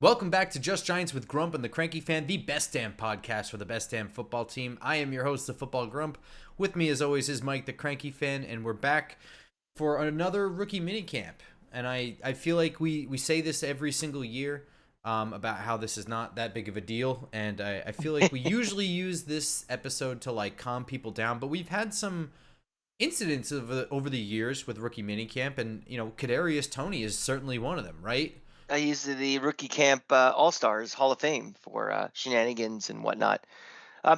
Welcome back to Just Giants with Grump and the Cranky Fan, the best damn podcast for the best damn football team. I am your host, the Football Grump. With me, as always, is Mike, the Cranky Fan, and we're back for another rookie minicamp. And I feel like we say this every single year about how this is not that big of a deal. And I feel like we usually use this episode to like calm people down, but we've had some incidents over the years with rookie minicamp, and Kadarius Toney is certainly one of them, right? He's the rookie camp All-Stars Hall of Fame for shenanigans and whatnot.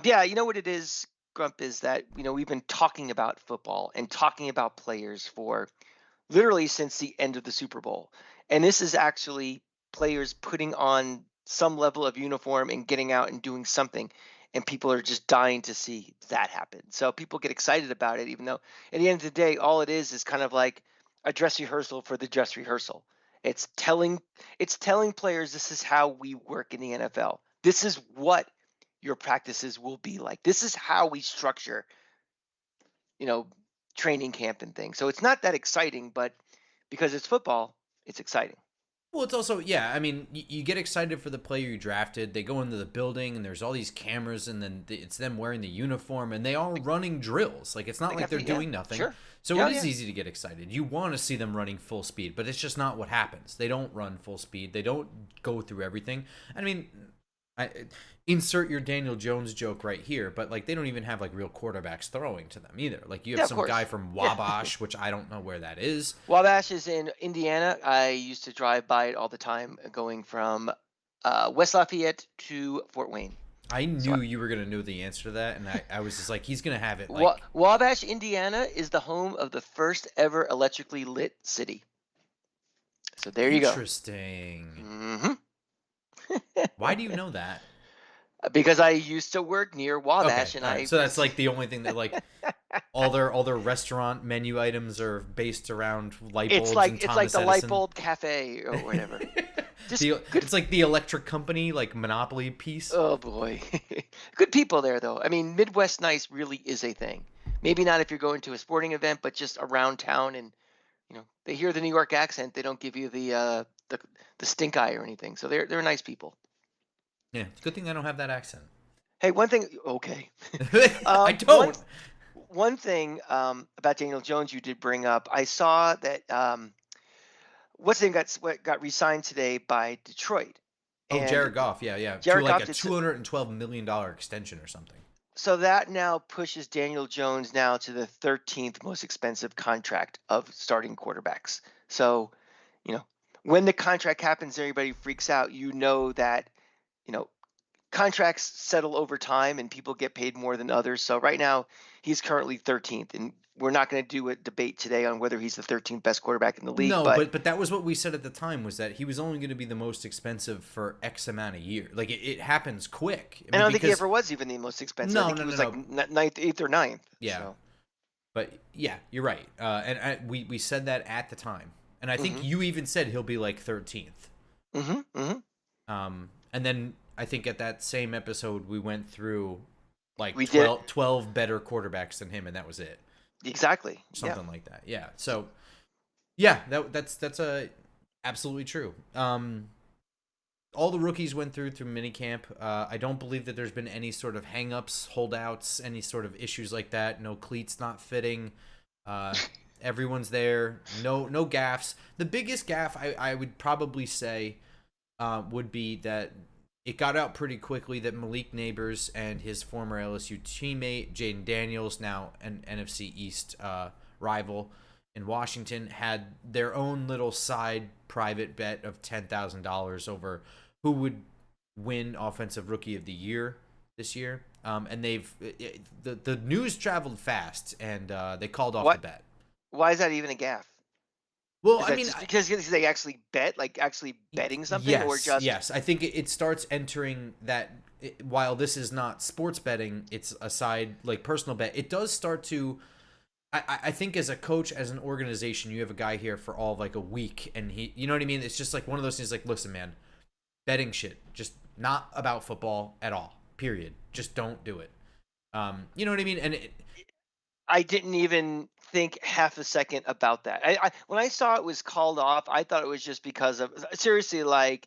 Yeah, you know what it is, Grump, is that we've been talking about football and talking about players for literally since the end of the Super Bowl. And this is actually players putting on some level of uniform and getting out and doing something. And people are just dying to see that happen. So people get excited about it, even though at the end of the day, all it is kind of like a dress rehearsal for the dress rehearsal. It's telling players this is how we work in the NFL. This is what your practices will be like. This is how we structure, training camp and things. So it's not that exciting, but because it's football, it's exciting. Well, it's also, yeah, I mean, you get excited for the player you drafted. They go into the building, and there's all these cameras, and then it's them wearing the uniform, and they are running drills. Like, it's not like they're doing nothing. Sure. So it is easy to get excited. You want to see them running full speed, but it's just not what happens. They don't run full speed. They don't go through everything. I mean, insert your Daniel Jones joke right here, but like they don't even have like real quarterbacks throwing to them either. Like you have some guy from Wabash, which I don't know where that is. Wabash is in Indiana. I used to drive by it all the time, going from West Lafayette to Fort Wayne. I knew you were gonna know the answer to that, and I was just like, he's gonna have it. Like Wabash, Indiana, is the home of the first ever electrically lit city. So there you go. Interesting. Mm-hmm. Why do you know that? Because I used to work near Wabash, okay, and so that's like the only thing that like all their restaurant menu items are based around light bulbs. It's like the light bulb cafe or whatever. It's like the electric company, like Monopoly piece. Oh boy, good people there though. I mean, Midwest nice really is a thing. Maybe not if you're going to a sporting event, but just around town, and they hear the New York accent. They don't give you the stink eye or anything. So they're nice people. Yeah, it's a good thing I don't have that accent. Hey, one thing. Okay, I don't. One thing about Daniel Jones you did bring up. I saw that what's his name got re-signed today by Detroit. Oh, Jared Goff, yeah. To like a $212 million extension or something. So that now pushes Daniel Jones now to the 13th most expensive contract of starting quarterbacks. So, when the contract happens, everybody freaks out. That, contracts settle over time and people get paid more than others. So right now he's currently 13th, and we're not going to do a debate today on whether he's the 13th best quarterback in the league. No, but that was what we said at the time, was that he was only going to be the most expensive for X amount of years. Like it happens quick. I don't think he ever was even the most expensive. No, I think he was like 8th or 9th. Yeah. So. But yeah, you're right. And we said that at the time. And I think you even said he'll be like 13th. And then I think at that same episode we went through like 12 better quarterbacks than him, and that was it. Exactly. Something like that. Yeah. So yeah, that's absolutely true. All the rookies went through minicamp. I don't believe that there's been any sort of hang-ups, holdouts, any sort of issues like that. No cleats not fitting. Everyone's there. No gaffes. The biggest gaff I would probably say would be that it got out pretty quickly that Malik Neighbors and his former LSU teammate, Jaden Daniels, now an NFC East rival in Washington, had their own little side private bet of $10,000 over who would win Offensive Rookie of the Year this year. And the news traveled fast, and they called off the bet. Why is that even a gaffe? Well, I mean, because they actually bet, like actually betting something, or just yes. I think it starts entering that. While this is not sports betting, it's a side like personal bet. It does start to. I think as a coach, as an organization, you have a guy here for all of like a week, and you know what I mean. It's just like one of those things. Like, listen, man, betting shit, just not about football at all. Period. Just don't do it. You know what I mean? And I didn't even think half a second about that. When I saw it was called off, I thought it was just because of, seriously, like,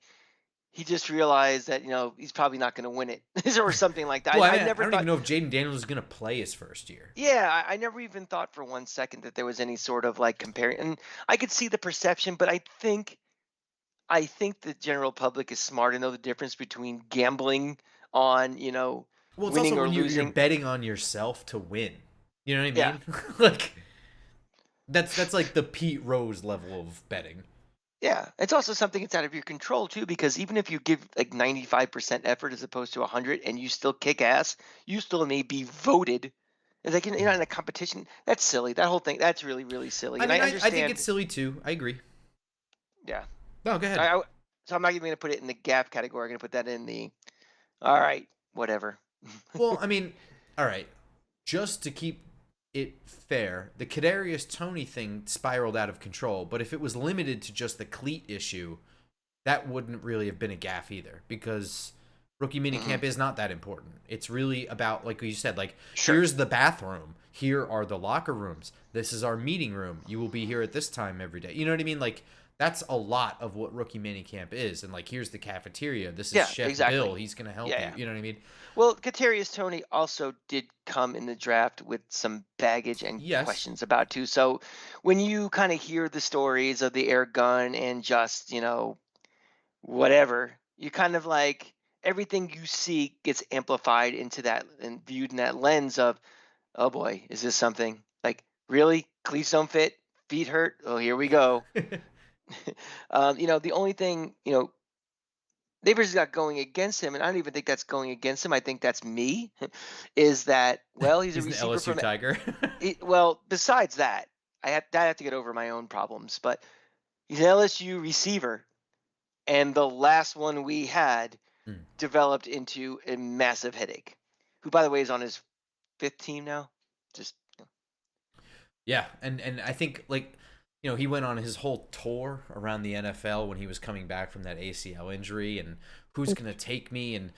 he just realized that he's probably not going to win it or something like that. Well, I I mean, I never don't even thought. know if Jaden Daniels is going to play his first year. Yeah, I never even thought for 1 second that there was any sort of like comparing. And I could see the perception, but I think the general public is smart to know the difference between gambling on Well, it's also winning or when you're losing. betting on yourself to win. You know what I Yeah, mean? Like that's like the Pete Rose level of betting. yeah. It's also something that's out of your control too, because even if you give like 95% effort as opposed to 100, and you still kick ass, you still may be voted. It's like you're not in a competition. That's silly. That whole thing. That's really really silly. I And mean, I I think it's understand. silly too. I agree. Yeah. No, go ahead. I so I'm not even going to put it in the gap category. I'm going to put that in the all right, whatever. Well, I mean, all right. Just to keep it fair, the Kadarius Toney thing spiraled out of control. But if it was limited to just the cleat issue, that wouldn't really have been a gaffe either, because rookie Hmm. minicamp is not that important. It's really about, like you said, like, Sure. here's the bathroom, here are the locker rooms, this is our meeting room, you will be here at this time every day. You know what I mean? Like, that's a lot of what rookie minicamp is. And like, here's the cafeteria, this is Yeah, Chef Bill, exactly. he's gonna help Yeah, you. yeah. You know what I mean? Well, Kadarius Toney also did come in the draft with some baggage and Yes. questions about too. So when you kind of hear the stories of the air gun and just whatever, you kind of like everything you see gets amplified into that and viewed in that lens of, oh boy, is this something like really cleats don't fit, feet hurt? Oh, here we go. The only thing Neighbors has got going against him, and I don't even think that's going against him. I think that's me. Is that well? He's a He's an receiver LSU from. Tiger. Well, besides that, I have to get over my own problems. But he's an LSU receiver, and the last one we had Mm. developed into a massive headache. Who, by the way, is on his fifth team now. Just Yeah, and I think, like, he went on his whole tour around the NFL when he was coming back from that ACL injury, and who's gonna take me, and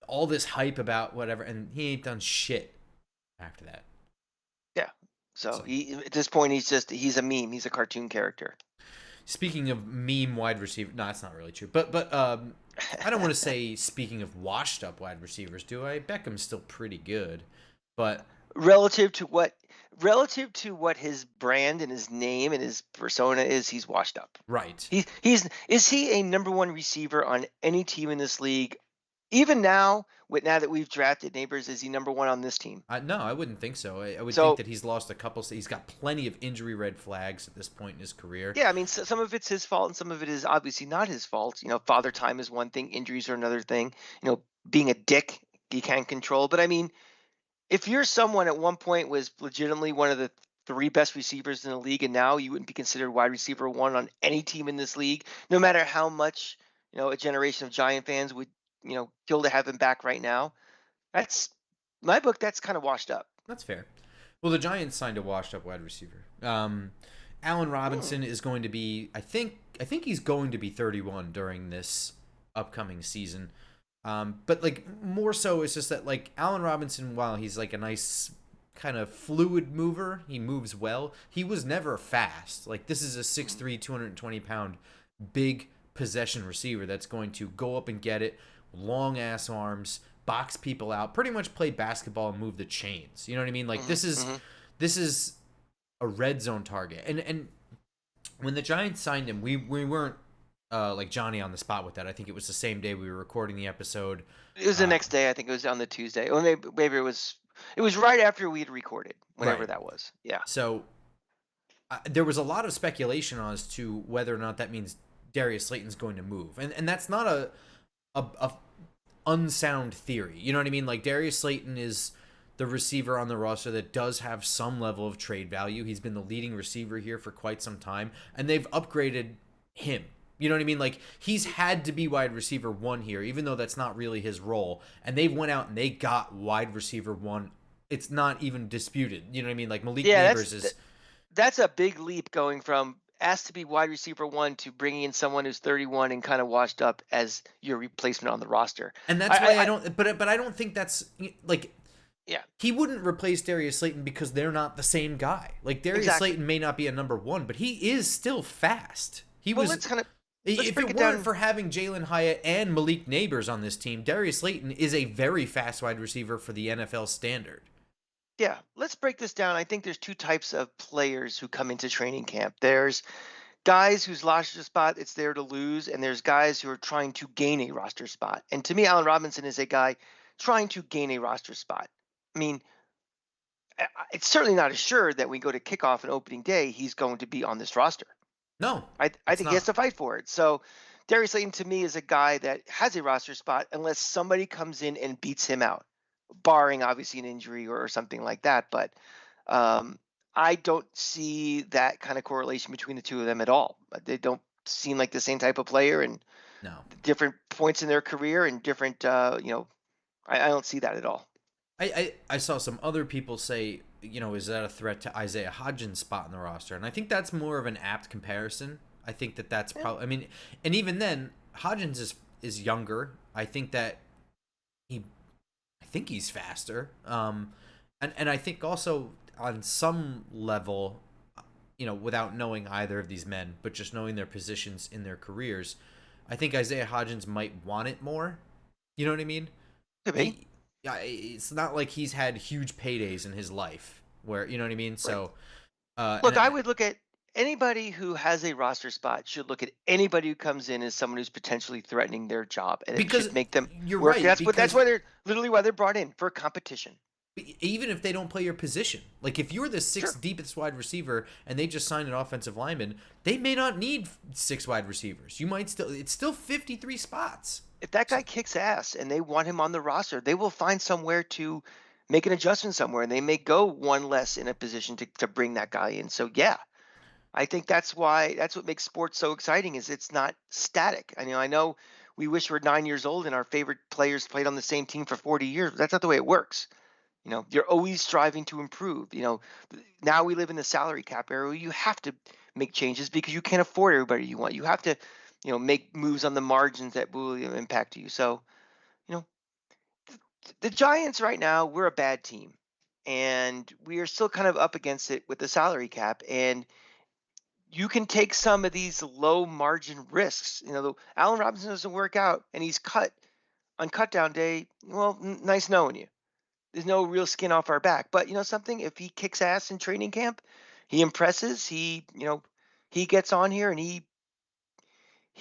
all this hype about whatever, and he ain't done shit after that. yeah. So So, he at this point he's a meme. He's a cartoon character. speaking of meme wide receiver, no, that's not really true. But I don't want to say speaking of washed up wide receivers, do I? Beckham's still pretty good, but relative to what his brand and his name and his persona is, he's washed up. right. He's is he a number one receiver on any team in this league? Even now, now that we've drafted Neighbors, is he number one on this team? No, I wouldn't think so. I would think So that he's lost a couple. He's got plenty of injury red flags at this point in his career. yeah, I mean, some of it's his fault and some of it is obviously not his fault. Father time is one thing, injuries are another thing. Being a dick he can't control. But I mean, if you're someone at one point was legitimately one of the three best receivers in the league, and now you wouldn't be considered wide receiver one on any team in this league, no matter how much a generation of Giant fans would kill to have him back right now. That's my book. That's kind of washed up. That's fair. Well, the Giants signed a washed-up wide receiver. Allen Hmm. Robinson is going to be. I think he's going to be 31 during this upcoming season. But like, more so, it's just that, like, Allen Robinson, while he's like a nice kind of fluid mover, he moves well. He was never fast. Like, this is a 6'3", 220-pound big possession receiver that's going to go up and get it, long ass arms, box people out, pretty much play basketball and move the chains. You know what I mean? Like, Hmm. Hmm. this is a red zone target. And when the Giants signed him, we weren't like Johnny on the spot with that. I think it was the same day we were recording the episode. It was the Uh, next day. I think it was on the Tuesday. Or maybe it was right after we had recorded, whenever right. that was. Yeah. So there was a lot of speculation as to whether or not that means Darius Slayton's going to move, and that's not a unsound theory. You know what I mean? Like, Darius Slayton is the receiver on the roster that does have some level of trade value. He's been the leading receiver here for quite some time, and they've upgraded him. You know what I mean? Like, he's had to be wide receiver one here, even though that's not really his role. And they went out and they got wide receiver one. It's not even disputed. You know what I mean? Like, Malik Yeah, Neighbors is, that's a big leap going from asked to be wide receiver one to bringing in someone who's 31 and kind of washed up as your replacement on the roster. and that's why I I don't. But I don't think that's like, yeah, he wouldn't replace Darius Slayton because they're not the same guy. Like, Darius exactly. Slayton may not be a number one, but he is still fast. He Well, was let's kind of let's If break it it weren't down. for having Jalen Hyatt and Malik Neighbors on this team, Darius Slayton is a very fast wide receiver for the NFL standard. Yeah, let's break this down. I think there's two types of players who come into training camp. There's guys whose roster spot it's there to lose, and there's guys who are trying to gain a roster spot. And to me, Allen Robinson is a guy trying to gain a roster spot. I mean, it's certainly not assured that we go to kickoff and opening day, he's going to be on this roster. No, I it's think he has not. to fight for it. So Darius Slayton to me is a guy that has a roster spot unless somebody comes in and beats him out, barring obviously an injury or something like that. But um, I don't see that kind of correlation between the two of them at all. They don't seem like the same type of player, and No. different points in their career and different. I don't see that at all. I saw some other people say, is that a threat to Isaiah Hodgins' spot in the roster? And I think that's more of an apt comparison. I think that that's Yeah. probably. I mean, and even then, Hodgins is younger. I think that he, I think he's faster. And I think also on some level, without knowing either of these men, but just knowing their positions in their careers, I think Isaiah Hodgins might want it more. You know what I mean? Could be. He, yeah, it's not like he's had huge paydays in his life where, you know what I mean? Right. So, Look, I would look at anybody who has a roster spot should look at anybody who comes in as someone who's potentially threatening their job, and it because should make them you're work. right, That's because why they're literally why they're brought in for competition. even if they don't play your position, like if you're the Sure. sixth deepest wide receiver and they just signed an offensive lineman, they may not need six wide receivers. You might still, it's still 53 spots. If that So, guy kicks ass and they want him on the roster, they will find somewhere to make an adjustment somewhere, and they may go one less in a position to bring that guy in. So yeah, I think that's what makes sports so exciting is it's not static. I know we wish we're 9 years old and our favorite players played on the same team for 40 years, but that's not the way it works. You're always striving to improve. Now we live in the salary cap era where you have to make changes because you can't afford everybody you want. You have to, make moves on the margins that will impact you. So, you know, the Giants right now, we're a bad team. And we are still kind of up against it with the salary cap. And you can take some of these low margin risks. Allen Robinson doesn't work out and he's cut on cut down day. Well, nice knowing you. There's no real skin off our back. But you know something? If he kicks ass in training camp, he impresses. He gets on here and he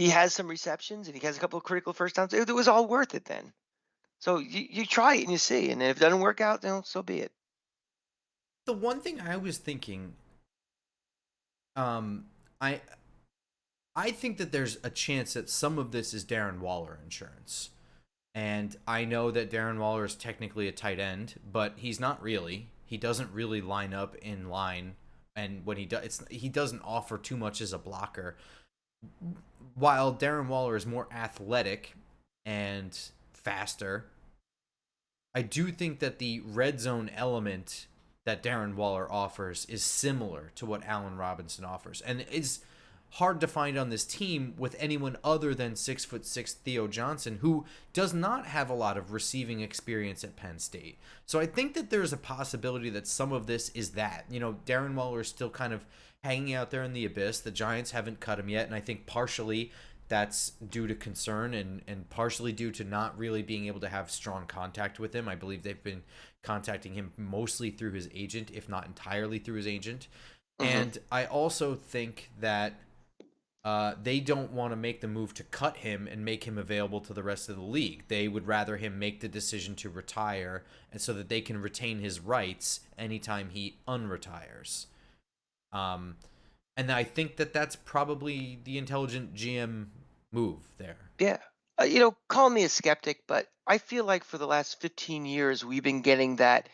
has some receptions and he has a couple of critical first downs. It was all worth it then. So you try it and you see, and if it doesn't work out, then so be it. the one thing I was thinking, um, I I think that there's a chance that some of this is Darren Waller insurance. And I know that Darren Waller is technically a tight end, but he's not really. He doesn't really line up in line, and when he does, he doesn't offer too much as a blocker. While Darren Waller is more athletic and faster, I do think that the red zone element that Darren Waller offers is similar to what Allen Robinson offers, and is hard to find on this team with anyone other than 6'6" Theo Johnson, who does not have a lot of receiving experience at Penn State. So I think that there's a possibility that some of this is that. Darren Waller is still kind of hanging out there in the abyss. The Giants haven't cut him yet, and I think partially that's due to concern and partially due to not really being able to have strong contact with him. I believe they've been contacting him mostly through his agent, if not entirely through his agent. Hmm. And I also think that they don't want to make the move to cut him and make him available to the rest of the league. They would rather him make the decision to retire, and so that they can retain his rights anytime he unretires. Um, and I think that that's probably the intelligent GM move there. Yeah. Call me a skeptic, but I feel like for the last 15 years we've been getting that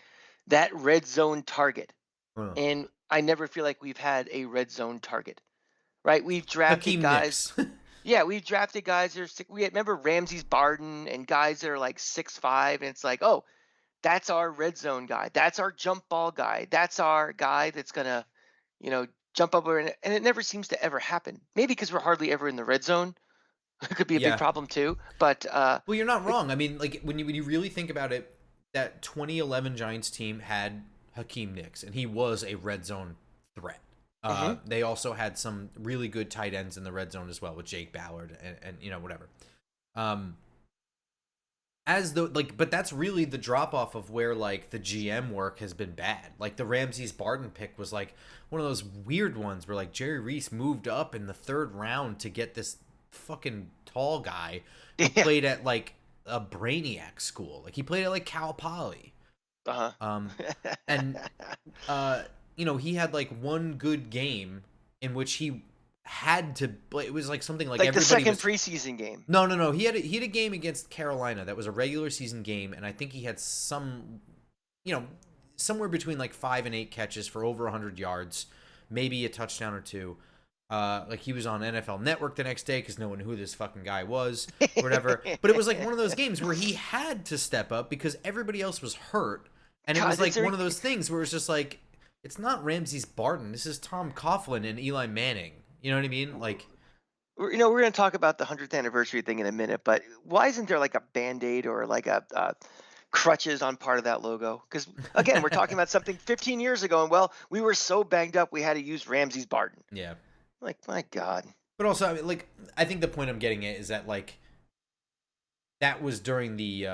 red zone target, Huh. and I never feel like we've had a red zone target. Right? We've drafted Hakeem guys. Nicks. Yeah, we've drafted guys that are sick. Remember Ramses Barden and guys that are like 6'5", and it's like, oh, that's our red zone guy. That's our jump ball guy. That's our guy that's gonna, you know, jump up and it never seems to ever happen. Maybe because we're hardly ever in the red zone. It could be a big Yeah. problem too. But Well, you're not wrong. I mean, like when you really think about it, that 2011 Giants team had Hakeem Nicks, and he was a red zone threat. Hmm. They also had some really good tight ends in the red zone as well with Jake Ballard and whatever. Um, as the like, but that's really the drop off of where like the GM work has been bad. Like the Ramses Barden pick was like one of those weird ones where like Jerry Reese moved up in the third round to get this fucking tall guy who Yeah. played at like a brainiac school. Like he played at like Cal Poly. Uh Um, huh. and uh, he had like one good game in which he had to. It was like something like Like the everybody second was. preseason game. No. He had a game against Carolina that was a regular season game, and I think he had you know, somewhere between like 5 and 8 catches for over 100 yards, maybe a touchdown or two. Like he was on NFL Network the next day because no one knew who this fucking guy was or whatever. But it was like one of those games where he had to step up because everybody else was hurt, and it was God, is like there? one of those things where it's just like it's not Ramses Barden. This is Tom Coughlin and Eli Manning. You know what I mean? Like, We're going to talk about the 100th anniversary thing in a minute, but why isn't there like a band-aid or like a crutches on part of that logo? Because again, we're talking about something 15 years ago, and well, we were so banged up we had to use Ramses Barden. yeah. Like, my God. But also, I mean, like, I think the point I'm getting at is that like that was during the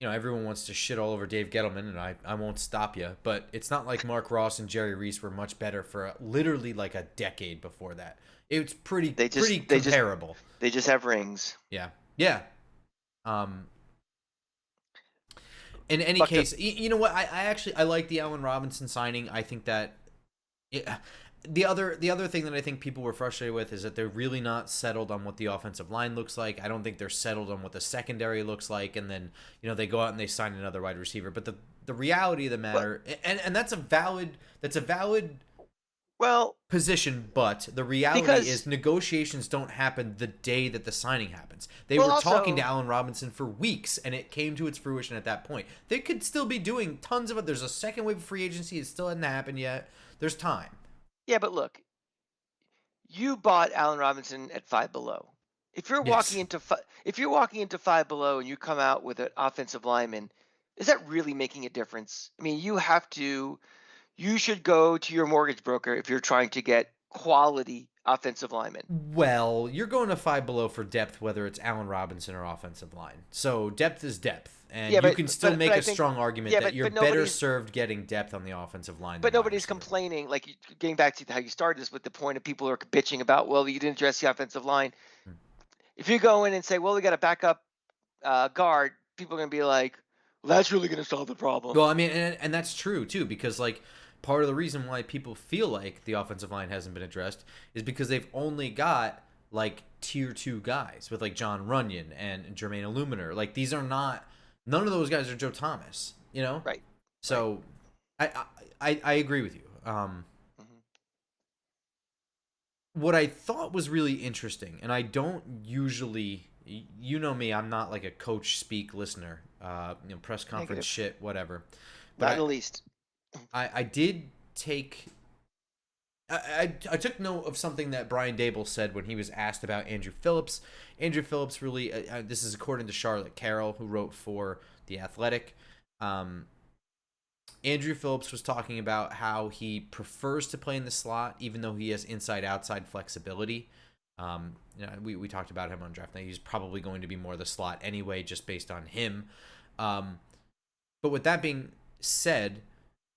everyone wants to shit all over Dave Gettleman, and I won't stop you, but it's not like Mark Ross and Jerry Reese were much better for literally like a decade before that. It's They pretty just they just comparable. they just have rings. Yeah, yeah. Um, in any Fucked up. case, you know what? I actually I like the Allen Robinson signing. I think that it, the other thing that I think people were frustrated with is that they're really not settled on what the offensive line looks like. I don't think they're settled on what the secondary looks like, and then they go out and they sign another wide receiver. But the reality of the Well, matter, and that's a valid well, position, but the reality is because negotiations don't happen the day that the signing happens. They well, were talking to also, Allen Robinson for weeks, and it came to its fruition at that point. They could still be doing tons of it. There's a second wave of free agency. It still hasn't happened yet. There's time. yeah, but look, you bought Allen Robinson at Five Below. Yes. If you're walking into Five Below and you come out with an offensive lineman, is that really making a difference? I mean, you should go to your mortgage broker if you're trying to get quality offensive linemen. Well, you're going to Five Below for depth, whether it's Allen Robinson or offensive line. So depth is depth, and Yeah, you but can still but make I a think strong argument yeah, that you're but better nobody's served getting depth on the offensive line but than wide nobody's receiver. complaining. Like getting back to how you started this with the point of people who are bitching about, well, you didn't address the offensive line. Hmm. If you go in and say, well, we got a backup guard, people are gonna be like, well, that's really gonna solve the problem. Well, I mean, and that's true too, because like part of the reason why people feel like the offensive line hasn't been addressed is because they've only got like tier two guys with like John Runyon and Jermaine Illuminator. Like these are not none of those guys are Joe Thomas, you know. Right. Right. So I agree with you. Hmm. What I thought was really interesting, and I don't usually, you know me, I'm not like a coach speak listener, press conference Negative. shit, whatever. But Not in the least. I did take I took note of something that Brian Dable said when he was asked about Andrew Phillips. Andrew Phillips really, this is according to Charlotte Carroll, who wrote for The Athletic. Um, Andrew Phillips was talking about how he prefers to play in the slot, even though he has inside-outside flexibility. We talked about him on draft night. He's probably going to be more the slot anyway, just based on him. But with that being said,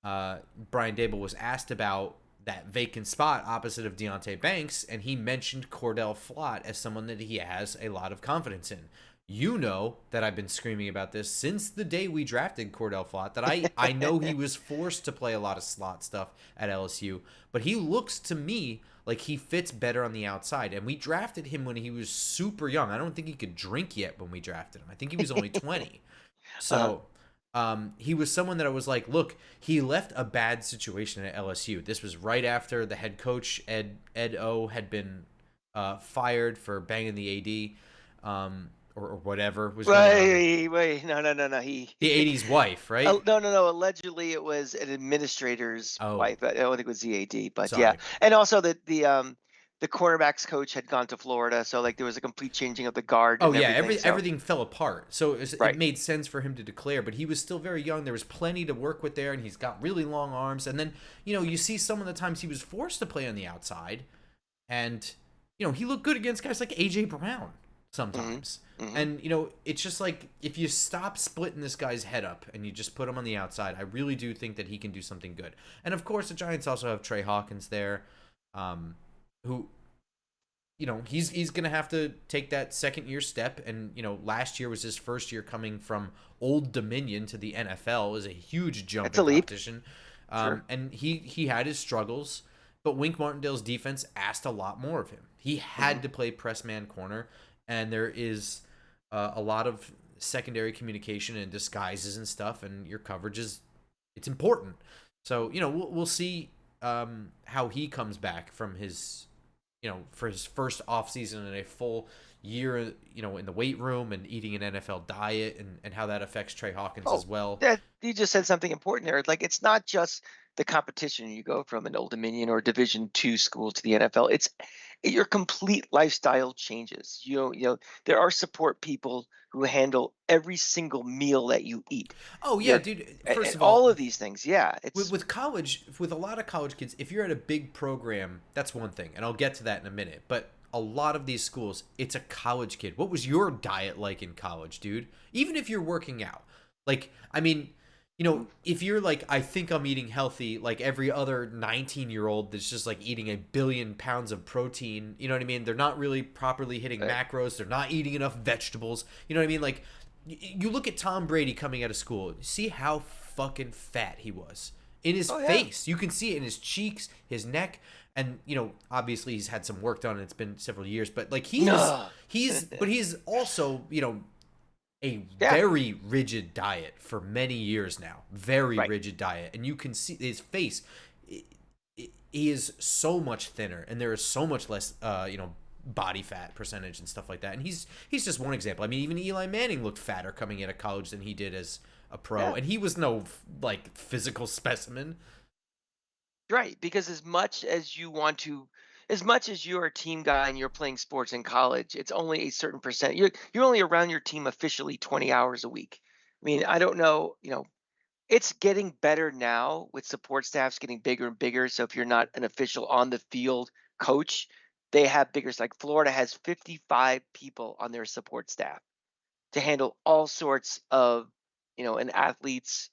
Brian Dable was asked about that vacant spot opposite of Deontay Banks, and he mentioned Cordell Flott as someone that he has a lot of confidence in. You know that I've been screaming about this since the day we drafted Cordell Flott, that I know he was forced to play a lot of slot stuff at LSU, but he looks to me like he fits better on the outside. And we drafted him when he was super young. I don't think he could drink yet when we drafted him. I think he was only 20. Uh, So he was someone that I was like, look, he left a bad situation at LSU. This was right after the head coach, Ed O, had been fired for banging the AD. Or whatever was going on. wait, no. The AD's wife, right? No. Allegedly, it was an administrator's Oh, wife. I don't think it was the AD, but yeah. sorry. And also the the cornerbacks coach had gone to Florida, so like there was a complete changing of the guard Oh and yeah, everything. So everything fell apart. So it right. made sense for him to declare, but he was still very young. There was plenty to work with there, and he's got really long arms. And then you see some of the times he was forced to play on the outside, and he looked good against guys like AJ Brown Hmm. sometimes. Hmm. And it's just like if you stop splitting this guy's head up and you just put him on the outside, I really do think that he can do something good. And of course, the Giants also have Trey Hawkins there, who he's gonna have to take that second year step. And last year was his first year coming from Old Dominion to the NFL. It was a huge jump It's a in leap. competition. Sure. And he had his struggles, but Wink Martindale's defense asked a lot more of him. He Hmm. had to play press man corner, and there is a lot of secondary communication and disguises and stuff, and your coverage is it's important. So we'll see how he comes back from his for his first off season in a full year, in the weight room and eating an NFL diet, and how that affects Trey Hawkins Oh, as well. that you just said something important there. Like it's not just the competition. You go from an Old Dominion or Division II school to the NFL. It's your complete lifestyle changes. There are support people who handle every single meal that you eat. Oh yeah, You're dude. and First of all all, of these things. Yeah, it's with college, with a lot of college kids, if you're at a big program, that's one thing, and I'll get to that in a minute. But a lot of these schools, it's a college kid. What was your diet like in college, dude? Even if you're working out, like, I mean, if you're like, I think I'm eating healthy, like every other 19-year-old that's just like eating 1 billion pounds of protein, you know what I mean? They're not really properly hitting right. macros. They're not eating enough vegetables. You know what I mean? Like, you look at Tom Brady coming out of school. See how fucking fat he was in his Oh yeah. face. You can see it in his cheeks, his neck, and obviously he's had some work done. And it's been several years, but like No. he's also a Yeah. very rigid diet for many years now. Very Right. rigid diet, and you can see his face. He is so much thinner, and there is so much less, body fat percentage and stuff like that. And he's just one example. I mean, even Eli Manning looked fatter coming out of college than he did as a pro, Yeah. and he was no like physical specimen. Right, because as much as you're a team guy and you're playing sports in college, it's only a certain percent. You're only around your team officially 20 hours a week. I mean, I don't know, it's getting better now with support staffs getting bigger and bigger. So if you're not an official on the field coach, they have bigger. Like Florida has 55 people on their support staff to handle all sorts of, an athlete's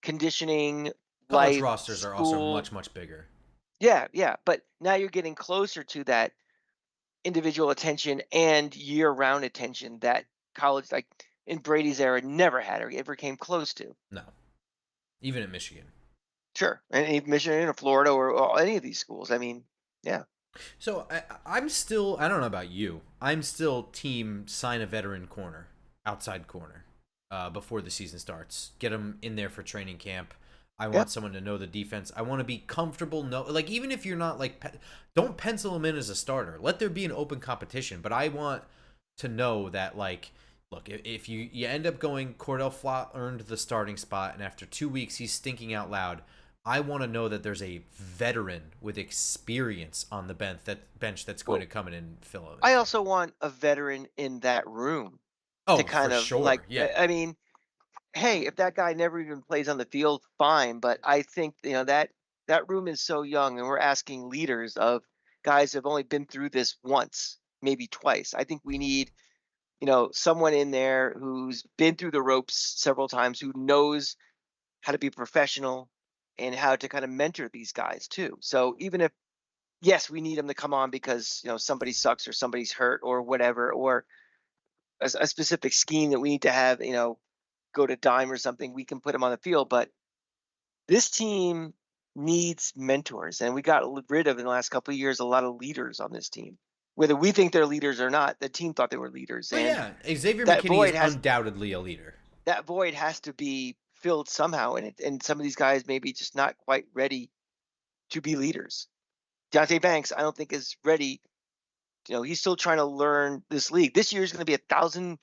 conditioning, College life, rosters are also school. much much bigger. Yeah, yeah, but now you're getting closer to that individual attention and year-round attention that college, like in Brady's era, never had or ever came close to. No, even at Michigan. Sure, and even Michigan or Florida or any of these schools. I mean, yeah, So I'm still. I don't know about you. I'm still team sign a veteran corner, outside corner, before the season starts. Get them in there for training camp. I yeah. want someone to know the defense. I want to be comfortable. No, like even if you're not like, don't pencil him in as a starter. Let there be an open competition. But I want to know that like, look, if you end up going, Cordell Flott earned the starting spot, and after 2 weeks he's stinking out loud. I want to know that there's a veteran with experience on the bench that's going Well, to come in and fill in. I also want a veteran in that room to Oh, for kind of like. sure. Yeah. I mean, hey, if that guy never even plays on the field, fine. But I think that room is so young, and we're asking leaders of guys who have only been through this once, maybe twice. I think we need someone in there who's been through the ropes several times, who knows how to be professional and how to kind of mentor these guys too. So even if yes, we need them to come on because somebody sucks or somebody's hurt or whatever, or a specific scheme that we need to have go to dime or something, we can put them on the field. But this team needs mentors, and we got rid of in the last couple of years a lot of leaders on this team. Whether we think they're leaders or not, the team thought they were leaders, Oh and yeah. Xavier that McKinney is void has undoubtedly a leader. that void has to be filled somehow. And some of these guys maybe just not quite ready to be leaders. Deontay Banks, I don't think is ready. He's still trying to learn this league. This year is going to be 1,000%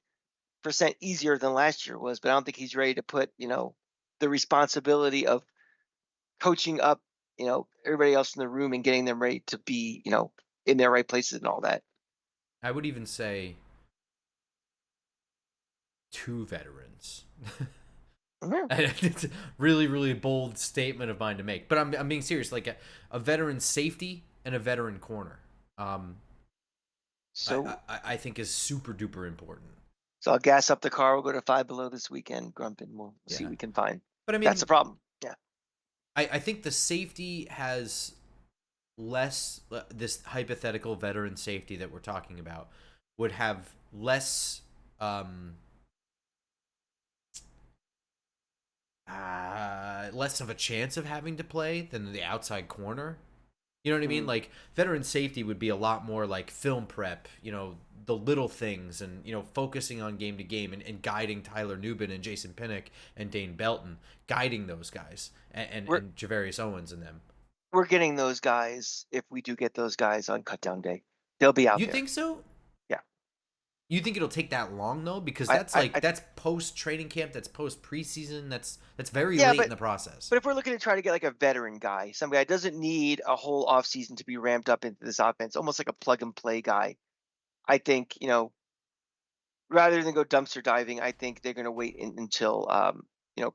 easier than last year was, but I don't think he's ready to put the responsibility of coaching up everybody else in the room and getting them ready to be in their right places and all that. I would even say 2 veterans. Mhm. It's a really, really bold statement of mine to make, but I'm being serious. Like a veteran safety and a veteran corner, um, So I think is super duper important. so I'll gas up the car. We'll go to Five Below this weekend, Grump, and we'll see Yeah, what we can find. but I That's the mean, problem. Yeah. I think the safety has less. This hypothetical veteran safety that we're talking about would have less. Um, Less of a chance of having to play than the outside corner. You know what I mean? Mm. Like veteran safety would be a lot more like film prep, the little things and, focusing on game to game and guiding Tyler Nubin and Jason Pinnock and Dane Belton, guiding those guys We're and Javarius Owens and them. we're getting those guys if we do get those guys on cutdown day. They'll be out You there. think so? Yeah. You think it'll take that long though? Because I, that's I, like I that's post training camp, that's post preseason, that's very yeah, late in but the process. but if we're looking to try to get like a veteran guy, somebody that doesn't need a whole offseason to be ramped up into this offense, almost like a plug and play guy, I think, rather than go dumpster diving, I think they're going to wait until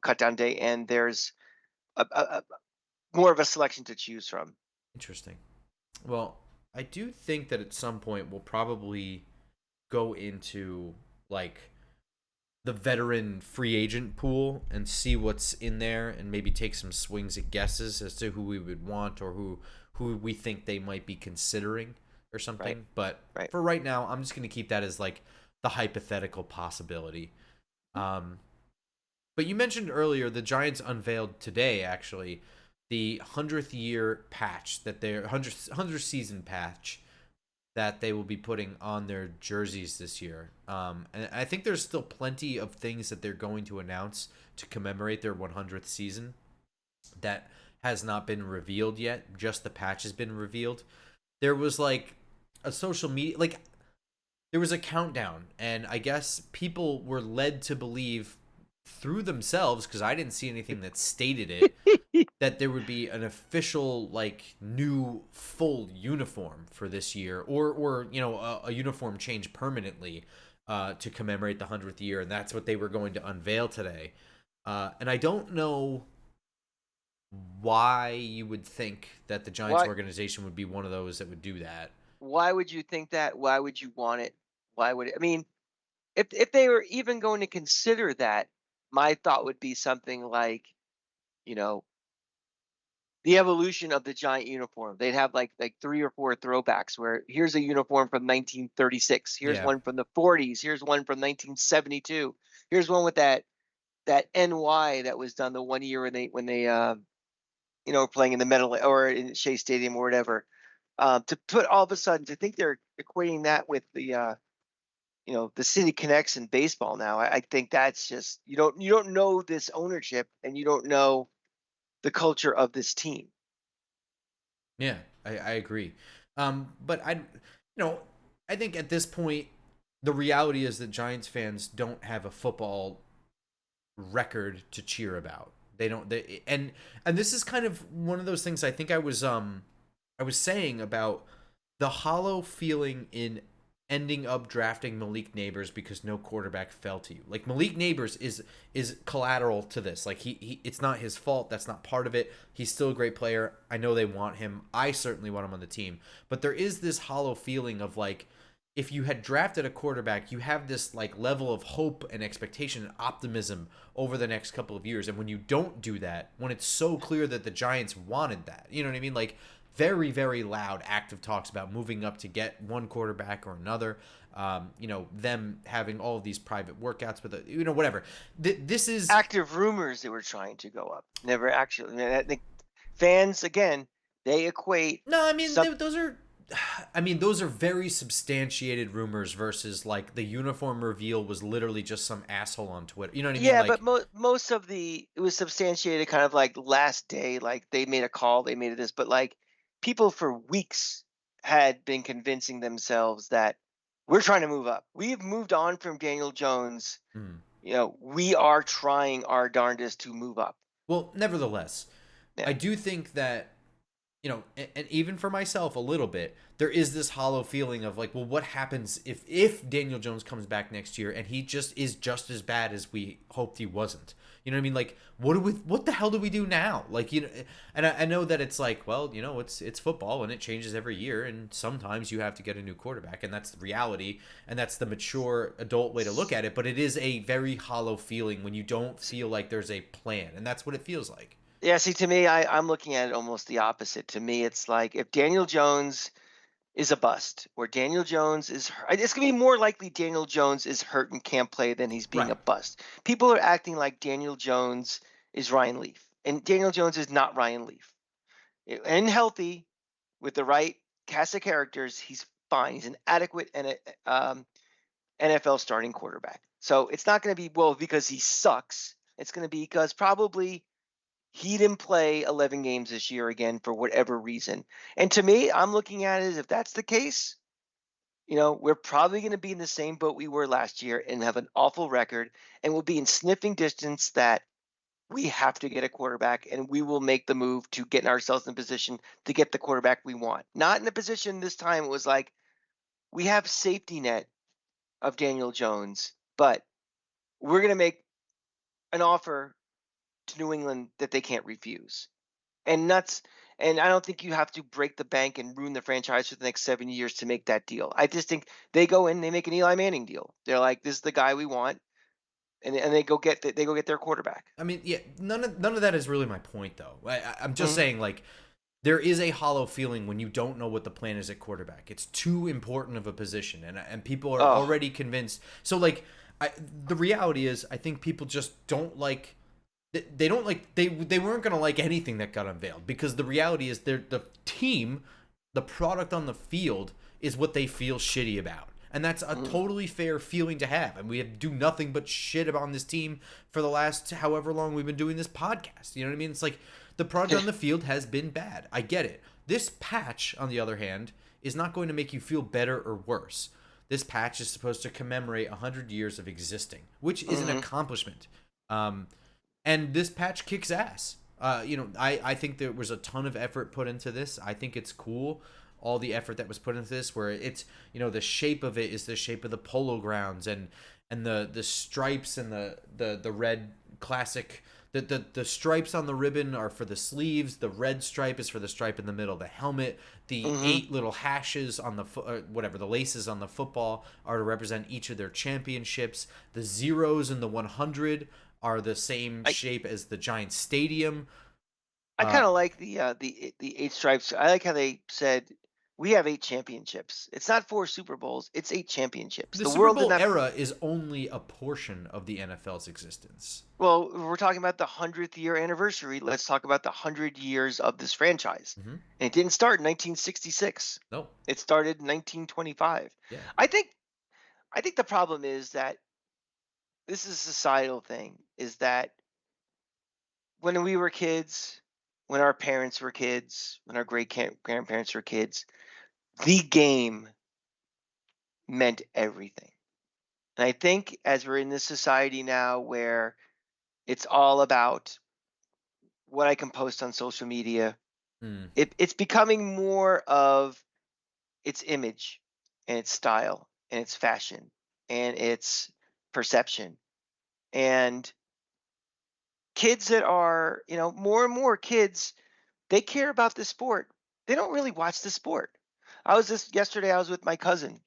cut down day, and there's a more of a selection to choose from. Interesting. Well, I do think that at some point we'll probably go into like the veteran free agent pool and see what's in there and maybe take some swings at guesses as to who we would want or who we think they might be considering or Right, something. But right. for right now, I'm just going to keep that as like the hypothetical possibility. Um, but you mentioned earlier the Giants unveiled today actually the 100th year patch that their 100th season patch that they will be putting on their jerseys this year. And I think there's still plenty of things that they're going to announce to commemorate their 100th season that has not been revealed yet. Just the patch has been revealed. There was like a social media, like there was a countdown, and I guess people were led to believe through themselves, because I didn't see anything that stated it, that there would be an official like new full uniform for this year, or a uniform change permanently to commemorate the 100th year, and that's what they were going to unveil today. And I don't know why you would think that the Giants Why organization would be one of those that would do that. why would you think that? Why would you want it? Why would it, I mean, if they were even going to consider that, my thought would be something like, you know, the evolution of the giant uniform. They'd have like three or four throwbacks where here's a uniform from 1936, here's Yeah, one from the 40s, here's one from 1972, here's one with that NY that was done the one year when they playing in the metal or in Shea Stadium or whatever. To put all of a sudden to think they're equating that with the city connects in baseball now. I think that's just you don't know this ownership and you don't know the culture of this team. yeah, I agree. But I think at this point, the reality is that Giants fans don't have a football record to cheer about. They don't. And this is kind of one of those things. I was saying about the hollow feeling in ending up drafting Malik Neighbors because no quarterback fell to you. Like Malik Neighbors is collateral to this. Like he it's not his fault. That's not part of it. He's still a great player. I know they want him. I certainly want him on the team. But there is this hollow feeling of like if you had drafted a quarterback, you have this like level of hope and expectation and optimism over the next couple of years. And when you don't do that, when it's so clear that the Giants wanted that, you know what I mean? Like very, very loud, active talks about moving up to get one quarterback or another. Them having all of these private workouts with, whatever. This is Active rumors that were trying to go up, never actually. I mean, I think fans again they equate no. I mean, some. those are. I mean, those are very substantiated rumors versus like the uniform reveal was literally just some asshole on Twitter. You know what I mean? Yeah, but Like, most of it was substantiated kind of like last day, like they made a call, they made this, but like people for weeks had been convincing themselves that we're trying to move up. We've moved on from Daniel Jones. hmm. We are trying our darndest to move up. Well, nevertheless, Yeah. I do think that and even for myself a little bit, there is this hollow feeling of like, well, what happens if Daniel Jones comes back next year and he just is just as bad as we hoped he wasn't? You know what I mean? Like, what the hell do we do now? Like, and I know that it's like, well, it's football and it changes every year, and sometimes you have to get a new quarterback, and that's the reality, and that's the mature adult way to look at it. But it is a very hollow feeling when you don't feel like there's a plan, and that's what it feels like. Yeah, see, to me, I'm looking at it almost the opposite. To me, it's like if Daniel Jones is a bust, or Daniel Jones is hurt, it's gonna be more likely Daniel Jones is hurt and can't play than he's being Right. a bust. People are acting like Daniel Jones is Ryan Leaf, and Daniel Jones is not Ryan Leaf. And healthy with the right cast of characters, he's fine. He's an adequate and NFL starting quarterback. So it's not going to be well because he sucks. It's going to be because probably he didn't play 11 games this year again for whatever reason. And to me, I'm looking at it as if that's the case, we're probably going to be in the same boat we were last year and have an awful record, and we'll be in sniffing distance that we have to get a quarterback, and we will make the move to get ourselves in position to get the quarterback we want. Not in a position this time. It was like we have safety net of Daniel Jones, but we're going to make an offer to New England that they can't refuse. And nuts. And I don't think you have to break the bank and ruin the franchise for the next 7 years to make that deal. I just think they go in, they make an Eli Manning deal. They're like, this is the guy we want, and they go get their quarterback. I mean, yeah, none of that is really my point, though. I'm just Mhm. saying, like, there is a hollow feeling when you don't know what the plan is at quarterback. It's too important of a position, and people are Oh, already convinced. So, like, the reality is, I think people just don't like. They don't like they weren't gonna like anything that got unveiled, because the reality is the team, the product on the field is what they feel shitty about, and that's a mm, totally fair feeling to have. And we have do nothing but shit about this team for the last however long we've been doing this podcast. You know what I mean? It's like the product on the field has been bad. I get it. This patch, on the other hand, is not going to make you feel better or worse. This patch is supposed to commemorate 100 years of existing, which is an mhm. accomplishment. Um, and this patch kicks ass. I think there was a ton of effort put into this. I think it's cool, all the effort that was put into this, where it's, the shape of it is the shape of the polo grounds, and the stripes, and the red classic. The stripes on the ribbon are for the sleeves. The red stripe is for the stripe in the middle of the helmet. The Mhm. 8 little hashes on the whatever, the laces on the football are to represent each of their championships. The zeros in the 100 are the same I shape as the Giant Stadium. I Uh, kind of like the eight stripes. I like how they said we have 8 championships. It's not 4 Super Bowls. It's 8 championships. the The Super world did Bowl not. era is only a portion of the NFL's existence. Well, we're talking about the 100th year anniversary. Let's talk about the 100 years of this franchise. Mm-hmm. And it didn't start in 1966. No, It started in 1925. yeah. I think I think the problem is that this is a societal thing. Is that when we were kids, when our parents were kids, when our grandparents were kids, the game meant everything. And I think as we're in this society now where it's all about what I can post on social media, Mm. it's becoming more of its image and its style and its fashion and its perception. And kids that are, more and more kids, they care about the sport. They don't really watch the sport. I was just yesterday, I was with my cousin.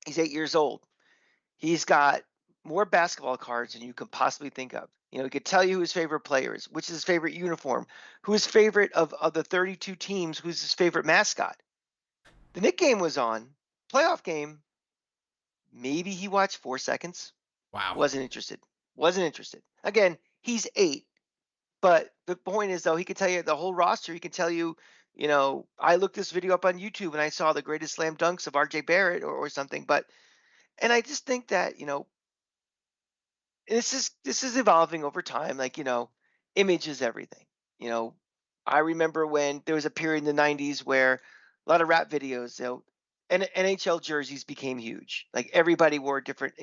He's 8 years old. He's got more basketball cards than you could possibly think of. He could tell you who his favorite player is, which is his favorite uniform, who his favorite of the 32 teams, who's his favorite mascot. The Nick game was on, playoff game. Maybe he watched 4 seconds. Wow. Wasn't interested. Wasn't interested. Again, he's 8. But the point is, though, he can tell you the whole roster. He can tell you, I looked this video up on YouTube and I saw the greatest slam dunks of RJ Barrett or something. And I just think that, this is evolving over time. Like, image is everything. You know, I remember when there was a period in the '90s where a lot of rap videos, and NHL jerseys became huge. Like everybody wore a different,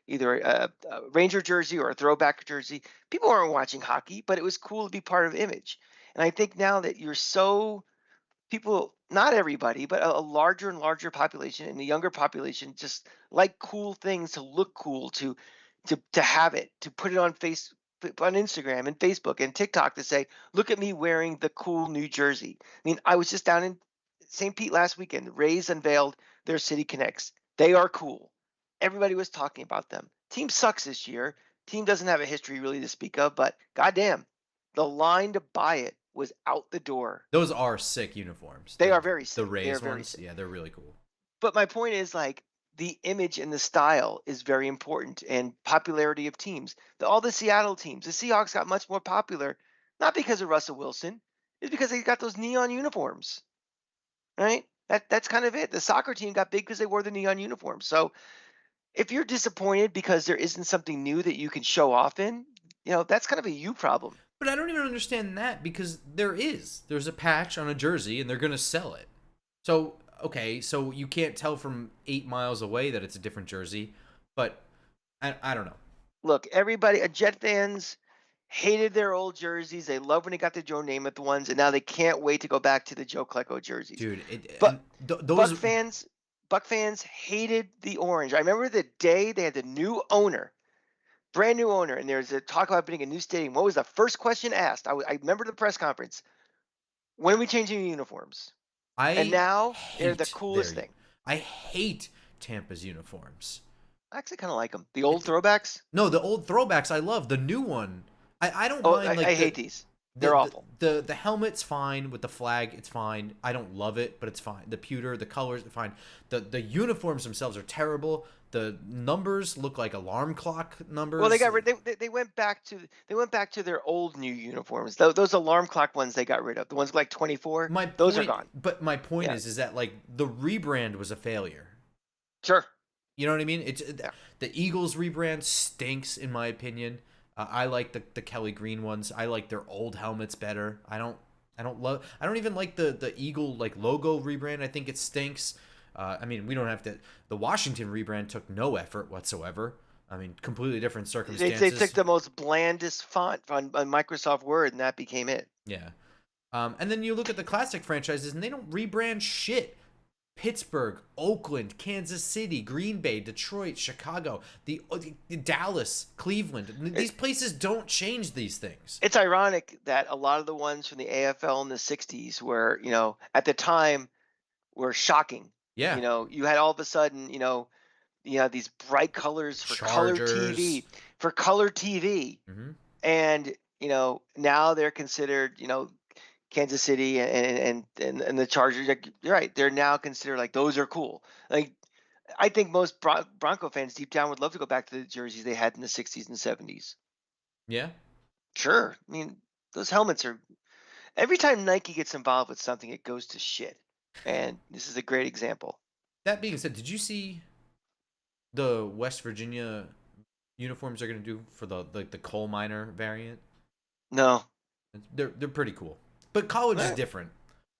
either a Ranger jersey or a throwback jersey. People weren't watching hockey, but it was cool to be part of image. And I think now that you're so people, not everybody, but a larger and larger population and the younger population just like cool things to look cool, to have it, to put it on on Instagram and Facebook and TikTok to say, look at me wearing the cool new jersey. I mean, I was just down in St. Pete last weekend. The Rays unveiled their City Connects. They are cool. Everybody was talking about them. Team sucks this year. Team doesn't have a history really to speak of, but goddamn, the line to buy it was out the door. Those are sick uniforms. They are very The sick. They are Rays very ones, sick. yeah, they're really cool. But my point is, like, the image and the style is very important, and popularity of teams. All the Seattle teams, the Seahawks got much more popular, not because of Russell Wilson, it's because they got those neon uniforms, right? That's kind of it. The soccer team got big because they wore the neon uniforms. So if you're disappointed because there isn't something new that you can show off in, that's kind of a you problem. But I don't even understand that because there's a patch on a jersey and they're gonna sell it. So okay, so you can't tell from 8 miles away that it's a different jersey, but I don't know. Look, everybody, Jet fans hated their old jerseys. They love when they got the Joe Namath ones, and now they can't wait to go back to the Joe Klecko jerseys. Dude, But those Buck fans hated the orange. I remember the day they had the new owner, brand new owner, and there's a talk about being a new stadium. What was the first question asked? I remember the press conference. When are we changing the uniforms? And I now they're the hate coolest thing. I hate Tampa's uniforms. I actually kind of like them. The old throwbacks. No, the old throwbacks I love. The new one, I don't Oh, mind. Like I hate these. They're awful. The helmet's fine with the flag. It's fine. I don't love it, but it's fine. The pewter, the colors, fine. The uniforms themselves are terrible. The numbers look like alarm clock numbers. Well, they got rid. They went back to their old new uniforms. Those alarm clock ones they got rid of. The ones like 24. My Those are point, gone. but my point Yeah. is that like the rebrand was a failure. Sure. You know what I mean? It's Yeah. the Eagles rebrand stinks in my opinion. I like the Kelly Green ones. I like their old helmets better. I don't even like the Eagle like logo rebrand. I think it stinks. I mean, we don't have to. The Washington rebrand took no effort whatsoever. I mean, completely different circumstances. They took the most blandest font on Microsoft Word, and that became it. Yeah. And then you look at the classic franchises, and they don't rebrand shit. Pittsburgh, Oakland, Kansas City, Green Bay, Detroit, Chicago, the Dallas, Cleveland. These places don't change these things. It's ironic that a lot of the ones from the AFL in the 60s were, at the time were shocking. Yeah. You had all of a sudden, these bright colors for color TV, Mm-hmm. and now they're considered, Kansas City and the Chargers. Like, you're right, they're now considered like those are cool. Like, I think most Bronco fans deep down would love to go back to the jerseys they had in the 60s and 70s. Yeah. Sure, I mean those helmets are. Every time Nike gets involved with something, it goes to shit, and this is a great example. That being said, did you see the West Virginia uniforms they're gonna do for the coal miner variant? No. They're pretty cool. But college is Right. different.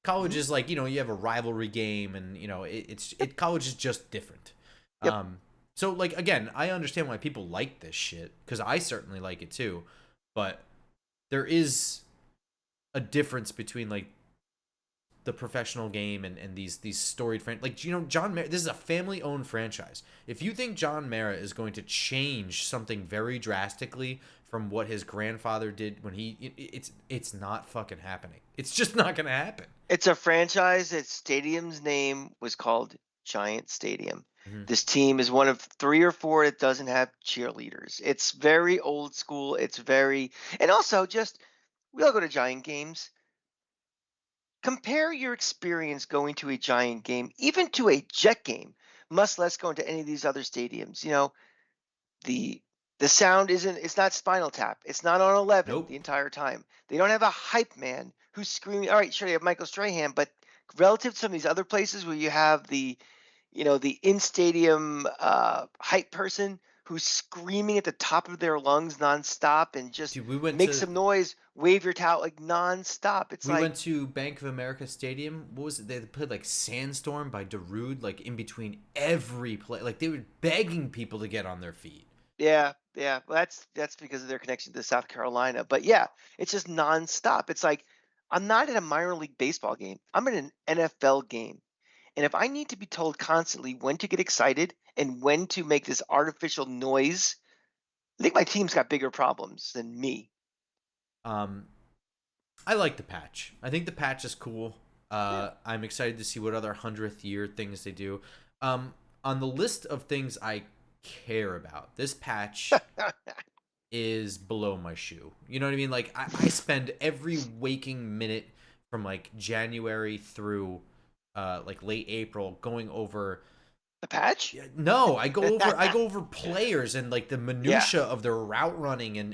College is like, you have a rivalry game and, college is just different. Yep. So like again, I understand why people like this shit cuz I certainly like it too, but there is a difference between like the professional game and these storied like John Mara, this is a family owned franchise. If you think John Mara is going to change something very drastically from what his grandfather did when it's not fucking happening. It's just not going to happen. It's a franchise. Its stadium's name was called Giant Stadium. Mm-hmm. This team is one of 3 or 4 that doesn't have cheerleaders. It's very old school. And also just, we all go to Giant games. Compare your experience going to a Giant game, even to a Jet game, much less going to any of these other stadiums. The sound it's not Spinal Tap. It's not on 11 Nope. the entire time. They don't have a hype man who's screaming. All right, sure, you have Michael Strahan, but relative to some of these other places where you have the in-stadium hype person who's screaming at the top of their lungs nonstop and just make some noise, wave your towel like nonstop. We went to Bank of America Stadium. What was it? They played like Sandstorm by Darude, like in between every play. Like they were begging people to get on their feet. Yeah. Well, that's because of their connection to South Carolina. But yeah, it's just nonstop. It's like, I'm not at a minor league baseball game. I'm at an NFL game. And if I need to be told constantly when to get excited and when to make this artificial noise, I think my team's got bigger problems than me. Um, I like the patch. I think the patch is cool. Yeah. I'm excited to see what other 100th year things they do. Um, on the list of things I care about, this patch is below my shoe. You know what I mean? Like I spend every waking minute from like January through like late April going over. The patch? Yeah, no, I go over players and like the Yeah. minutia of their route running and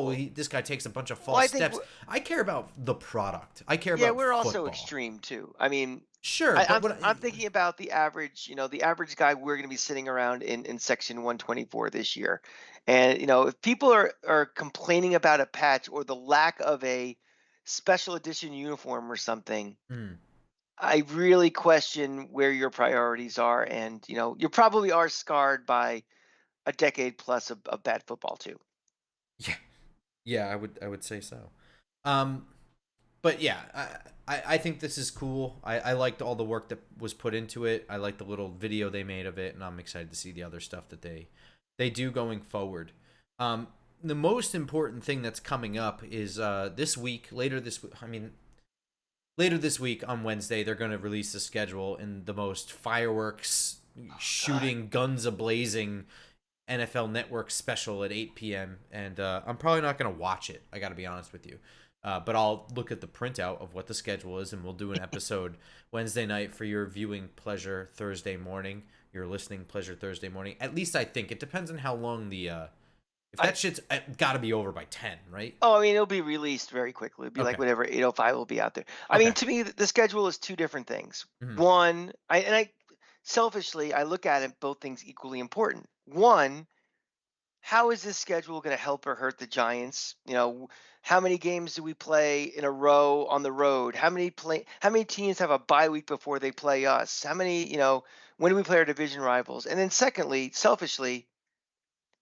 Well, this guy takes a bunch of well, false I think steps. I care about the product. I care yeah, about we're also football. extreme too. I mean, Sure, I, but I'm what I'm thinking about the average, the average guy we're going to be sitting around in section 124 this year, and if people are complaining about a patch or the lack of a special edition uniform or something, mm, I really question where your priorities are, and you probably are scarred by a decade plus of bad football too. yeah, yeah, I would say so. Um, but yeah, I think this is cool. I liked all the work that was put into it. I like the little video they made of it, and I'm excited to see the other stuff that they do going forward. Um, the most important thing that's coming up is this week. Later this week on Wednesday, they're going to release the schedule in the most fireworks God. shooting, guns ablazing NFL Network special at 8 p.m. And I'm probably not going to watch it. I got to be honest with you. But I'll look at the printout of what the schedule is, and we'll do an episode Wednesday night for your viewing pleasure Thursday morning, your listening pleasure Thursday morning. At least I think it depends on how long the if I that shit's got to be over by 10, right? Oh, I mean, it'll be released very quickly. It'll be like Okay, whatever 8:05 will be out there. I mean, okay, to me, the schedule is two different things. hmm One, I selfishly I look at it both things equally important. One, how is this schedule going to help or hurt the Giants? How many games do we play in a row on the road? How many teams have a bye week before they play us? How many, when do we play our division rivals? And then secondly, selfishly,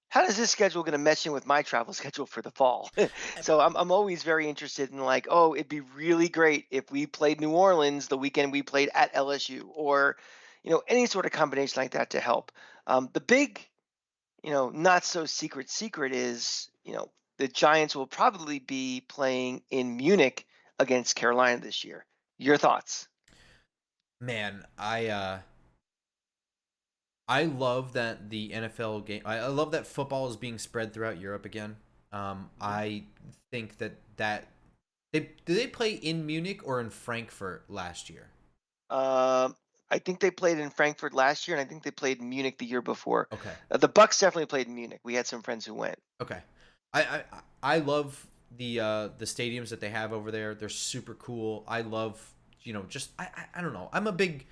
how does this schedule going to mesh in with my travel schedule for the fall? So I'm always very interested in like, oh, it'd be really great if we played New Orleans the weekend we played at LSU, or any sort of combination like that to help. The big, not so secret is the Giants will probably be playing in Munich against Carolina this year. Your thoughts? man, I love that the NFL game. I love that football is being spread throughout Europe again. I think that they play in Munich or in Frankfurt last year? Um, I think they played in Frankfurt last year, and I think they played in Munich the year before. Okay, The Bucks definitely played in Munich. We had some friends who went. okay. I love the stadiums that they have over there. They're super cool. I love just I don't know. I'm a big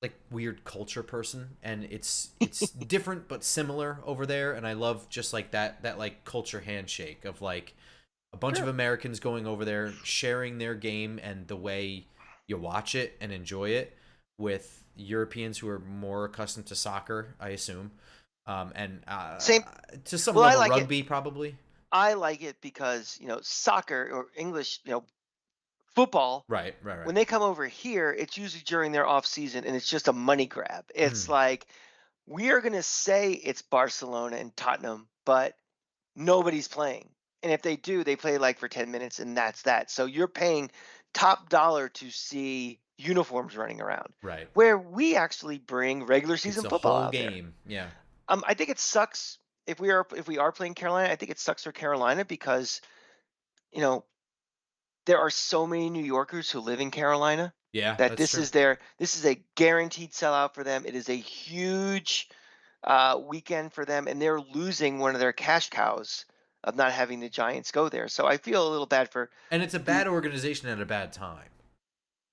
like weird culture person, and it's different but similar over there, and I love just like that like culture handshake of like a bunch of Sure. Americans going over there sharing their game and the way you watch it and enjoy it with Europeans who are more accustomed to soccer, I assume, and Same. to some Well, I level like it. rugby probably. I like it because soccer or English, football. Right, right, right. When they come over here, it's usually during their off season, and it's just a money grab. It's Mm, like we are going to say it's Barcelona and Tottenham, but nobody's playing. And if they do, they play like for 10 minutes and that's that. So you're paying top dollar to see uniforms running around. right. Where we actually bring regular It's season a football whole out there. game. Yeah. I think it sucks if we are playing Carolina. I think it sucks for Carolina because you know there are so many New Yorkers who live in Carolina Yeah, that that's this true. is this is a guaranteed sellout for them. It is a huge weekend for them, and they're losing one of their cash cows of not having the Giants go there. So I feel a little bad for And it's a the bad organization at a bad time.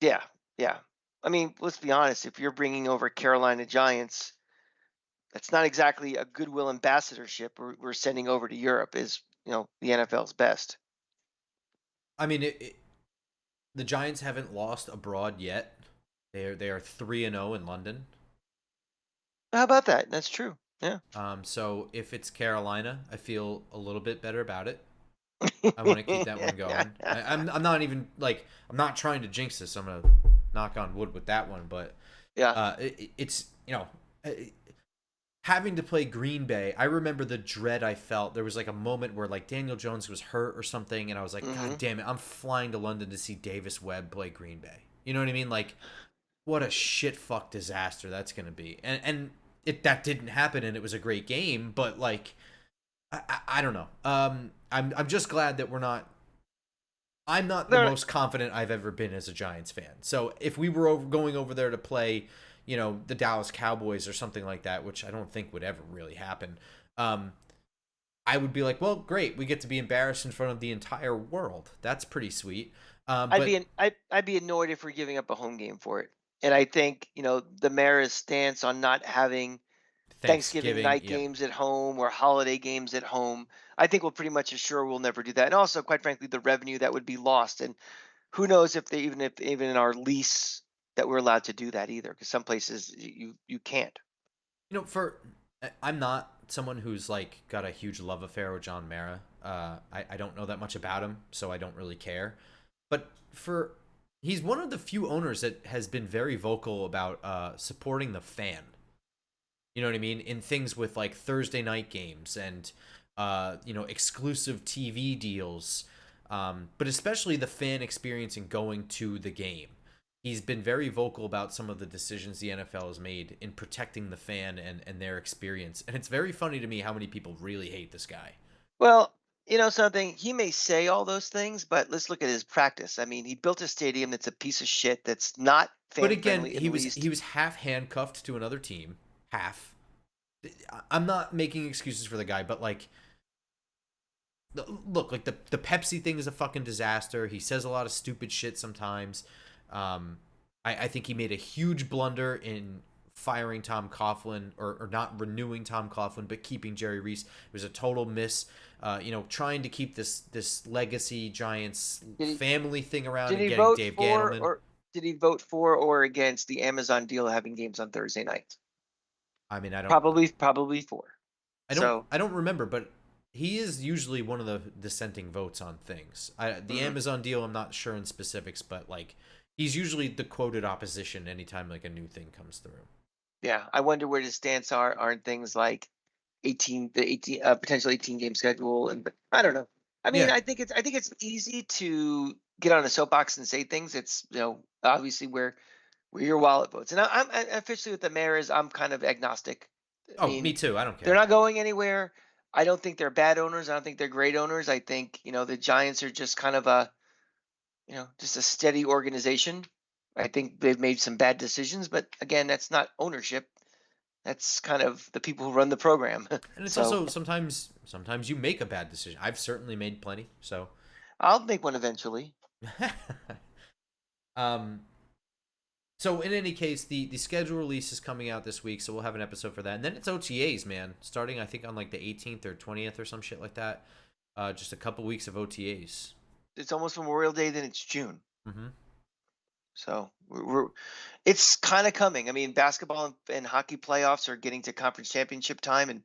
yeah, yeah. I mean, let's be honest. If you're bringing over Carolina Giants, that's not exactly a goodwill ambassadorship we're sending over to Europe. Is the NFL's best. I mean, the Giants haven't lost abroad yet. They are 3-0 in London. How about that? That's true. Yeah. So if it's Carolina, I feel a little bit better about it. I want to keep that one going. I'm not even like I'm not trying to jinx this. I'm gonna knock on wood with that one, but Yeah. it's uh, having to play Green Bay. I remember the dread I felt. There was like a moment where like Daniel Jones was hurt or something, and I was like, God Hmm. damn it, I'm flying to London to see Davis Webb play Green Bay. You know what I mean? Like, what a shit fuck disaster that's gonna be. And it that didn't happen, and it was a great game, but like I don't know. I'm just glad that we're not. I'm not the There, most confident I've ever been as a Giants fan. So if we were going over there to play, the Dallas Cowboys or something like that, which I don't think would ever really happen, um, I would be like, well, great, we get to be embarrassed in front of the entire world. That's pretty sweet. But I'd be annoyed if we're giving up a home game for it. And I think, the mayor's stance on not having Thanksgiving Thanksgiving, night yep. games at home or holiday games at home, I think will pretty much assure we'll never do that. And also, quite frankly, the revenue that would be lost. And who knows if even in our lease that we're allowed to do that either, because some places you can't. For I'm not someone who's like got a huge love affair with John Mara. I don't know that much about him, so I don't really care. But for he's one of the few owners that has been very vocal about supporting the fan. You know what I mean? In things with like Thursday night games and exclusive TV deals, but especially the fan experience and going to the game. He's been very vocal about some of the decisions the NFL has made in protecting the fan and their experience. And it's very funny to me how many people really hate this guy. Well, something, he may say all those things, but let's look at his practice. I mean, he built a stadium that's a piece of shit, that's not But fan again, friendly in he the was least. he was half handcuffed to another team, half. I'm not making excuses for the guy, but like look, like the Pepsi thing is a fucking disaster. He says a lot of stupid shit sometimes. Um, I think he made a huge blunder in firing Tom Coughlin or not renewing Tom Coughlin, but keeping Jerry Reese. It was a total miss. Trying to keep this legacy Giants Did he family thing around did and he getting vote Dave for Gettleman. or did he vote for or against the Amazon deal having games on Thursday nights? I mean, Probably for. So, I don't remember, but he is usually one of the dissenting votes on things. The mhm. Amazon deal, I'm not sure in specifics, but like he's usually the quoted opposition anytime like a new thing comes through. Yeah, I wonder where his stance are on things like 18 potential 18 game schedule, and but I don't know. I mean, Yeah. I think it's easy to get on a soapbox and say things. It's, obviously where your wallet votes. And I'm officially with the mayor is I'm kind of agnostic. I Oh, mean, me too. I don't they're care. not going anywhere. I don't think they're bad owners. I don't think they're great owners. I think, the Giants are just kind of just a steady organization. I think they've made some bad decisions, but again, that's not ownership. That's kind of the people who run the program. And it's So also sometimes you make a bad decision. I've certainly made plenty. So, I'll make one eventually. um, so in any case, the schedule release is coming out this week, so we'll have an episode for that. And then it's OTAs, man, starting I think on like the 18th or 20th or some shit like that. Just a couple weeks of OTAs. It's almost Memorial Day, then it's June. Mm-hmm. So it's kind of coming. I mean, basketball and hockey playoffs are getting to conference championship time, and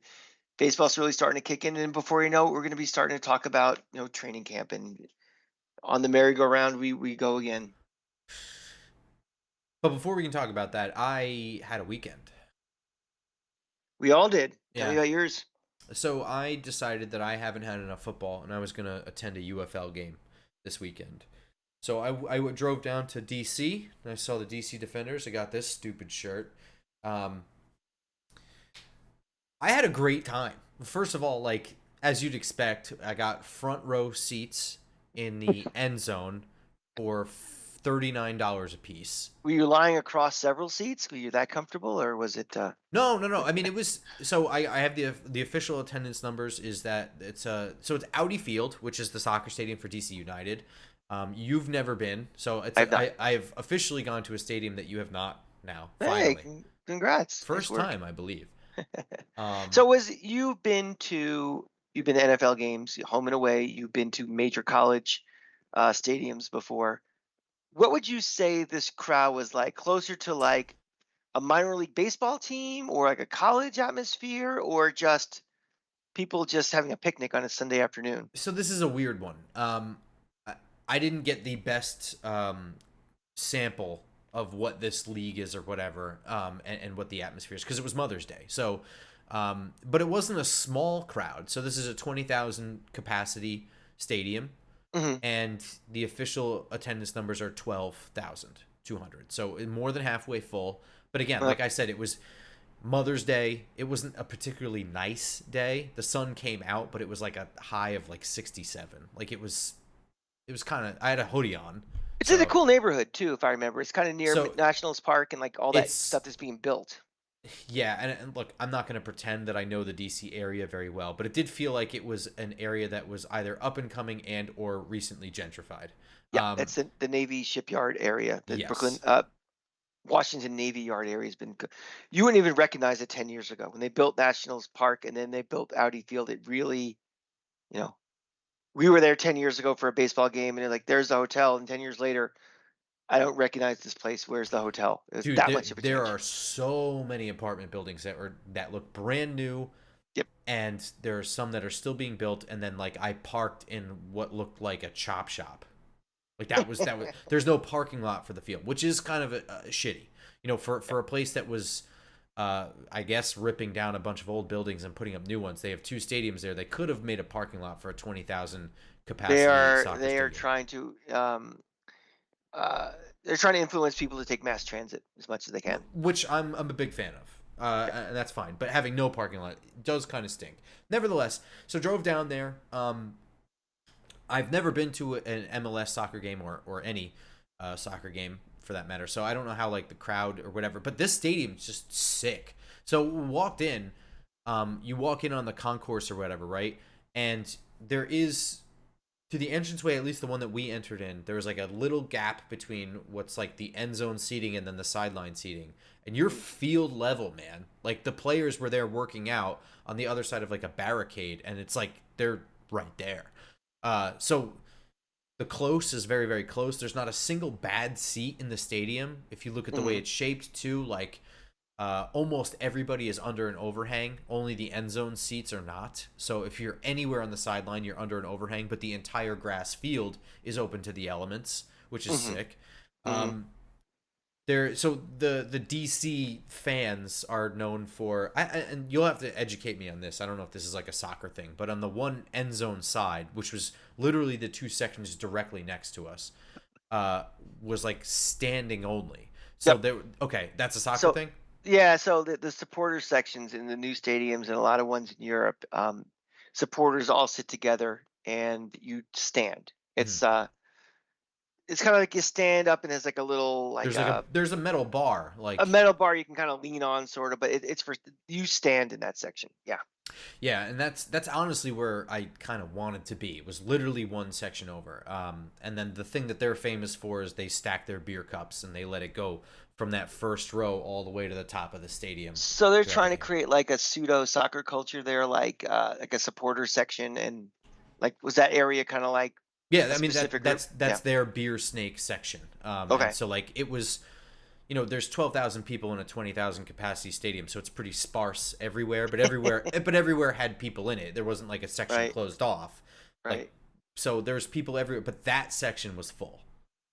baseball's really starting to kick in. And before you know it, we're going to be starting to talk about training camp, and on the merry-go-round we go again. But before we can talk about that, I had a weekend. We all did. Tell me Yeah. about yours. So I decided that I haven't had enough football, and I was gonna attend a UFL game this weekend. So I drove down to DC, and I saw the DC Defenders. I got this stupid shirt. Um, I had a great time. First of all, like as you'd expect, I got front row seats in the end zone for $39 a piece. Were you lying across several seats? Were you that comfortable, or was it? No, no, no. I mean, it was so I have the official attendance numbers is that it's Audi Field, which is the soccer stadium for DC United. You've never been, so I've not. I've officially gone to a stadium that you have not now. Hey, Finally, congrats. Nice first work. time I believe. Um, So was you've been to NFL games, home and away. You've been to major college stadiums before. What would you say this crowd was like? Closer to like a minor league baseball team, or like a college atmosphere, or just people just having a picnic on a Sunday afternoon. So this is a weird one. I didn't get the best sample of what this league is or whatever, and what the atmosphere is because it was Mother's Day. So, but it wasn't a small crowd. So this is a 20,000 capacity stadium, Hmm. and the official attendance numbers are 12,200. So more than halfway full. But again, Uh, like I said, it was Mother's Day. It wasn't a particularly nice day. The sun came out, but it was like a high of like 67. Like it was kind of, I had a hoodie on. it's in a So cool neighborhood too, if I remember. It's kind of near so Nationals Park and like all that it's stuff that's being built. yeah, and look, I'm not going to pretend that I know the DC area very well, but it did feel like it was an area that was either up and coming and or recently gentrified. Yeah, Um that's the Navy shipyard area. The Brooklyn, yes. Washington Navy Yard area has been. You wouldn't even recognize it 10 years ago when they built Nationals Park and then they built Audi Field. It really, you know, we were there 10 years ago for a baseball game, and they're like, "There's the hotel." And 10 years later, I don't recognize this place. Where's the hotel? It was Dude, that there, much of a there change. are so many apartment buildings that look brand new, Yep. and there are some that are still being built, and then like I parked in what looked like a chop shop. Like that was there's no parking lot for the field, which is kind of shitty. For a place that was I guess ripping down a bunch of old buildings and putting up new ones. They have two stadiums there. They could have made a parking lot for a 20,000 They capacity are soccer they are stadium, trying to uh, they're trying to influence people to take mass transit as much as they can. which I'm a big fan of. And that's fine, but having no parking lot does kind of stink. Nevertheless, so drove down there. I've never been to an MLS soccer game or any soccer game for that matter. So I don't know how like the crowd or whatever. But this stadium's just sick. So we walked in. You walk in on the concourse or whatever, right? And there is to the entranceway, at least the one that we entered in, there was like a little gap between what's like the end zone seating and then the sideline seating. And you're field level, man. Like the players were there working out on the other side of like a barricade, and it's like they're right there. So the close is very, very close. There's not a single bad seat in the stadium. If you look at the way Mhm. it's shaped, too, like almost everybody is under an overhang. Only the end zone seats are not. So if you're anywhere on the sideline, you're under an overhang, but the entire grass field is open to the elements, which is Mhm. sick. Mhm. Um, so the DC fans are known for and you'll have to educate me on this. I don't know if this is like a soccer thing, but on the one end zone side, which was literally the two sections directly next to us, uh, was like standing only. So Yep. there, okay, that's a soccer So thing. yeah, so the supporter sections in the new stadiums and a lot of ones in Europe, supporters all sit together and you stand. Mhm. It's kind of like you stand up and there's like a little There's a metal bar a like metal bar you can kind of lean on, sort of, but it's for you stand in that section. Yeah. yeah, and that's honestly where I kind of wanted to be. It was literally one section over. And then the thing that they're famous for is they stack their beer cups and they let it go from that first row all the way to the top of the stadium So they're throughout the trying to game. create like a pseudo soccer culture there, like a supporter section, and like was that area kind of like Yeah, a I mean specific group? that's Yeah. their beer snake section. And Okay. so like it was, there's 12,000 people in a 20,000 capacity stadium, so it's pretty sparse everywhere. But everywhere had people in it. There wasn't like a section Right. closed off, like Right. so there's people everywhere. But that section was full.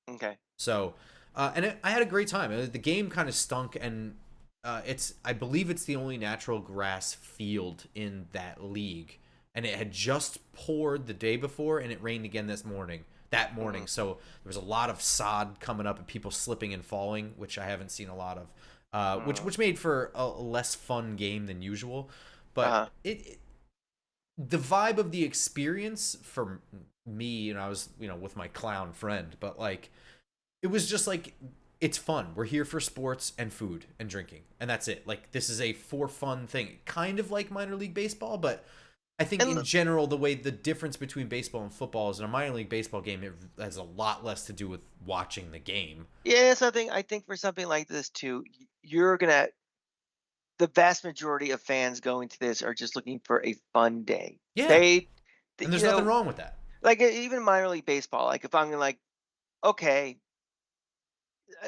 Okay. So, I had a great time. The game kind of stunk, and I believe it's the only natural grass field in that league, and it had just poured the day before, and it rained again this morning. That morning, Mhm. so there was a lot of sod coming up and people slipping and falling, which I haven't seen a lot of, Uh, which made for a less fun game than usual. But uh-huh. the vibe of the experience for me, and I was with my clown friend, but like it was just like it's fun. We're here for sports and food and drinking, and that's it. Like this is a for fun thing, kind of like minor league baseball, but I think And in general the way the difference between baseball and football is in a minor league baseball game it has a lot less to do with watching the game. yeah, something I think for something like this too, you're gonna the vast majority of fans going to this are just looking for a fun day. Yeah, They, and you there's nothing know, wrong with that. like even minor league baseball. Like if I'm gonna like, okay,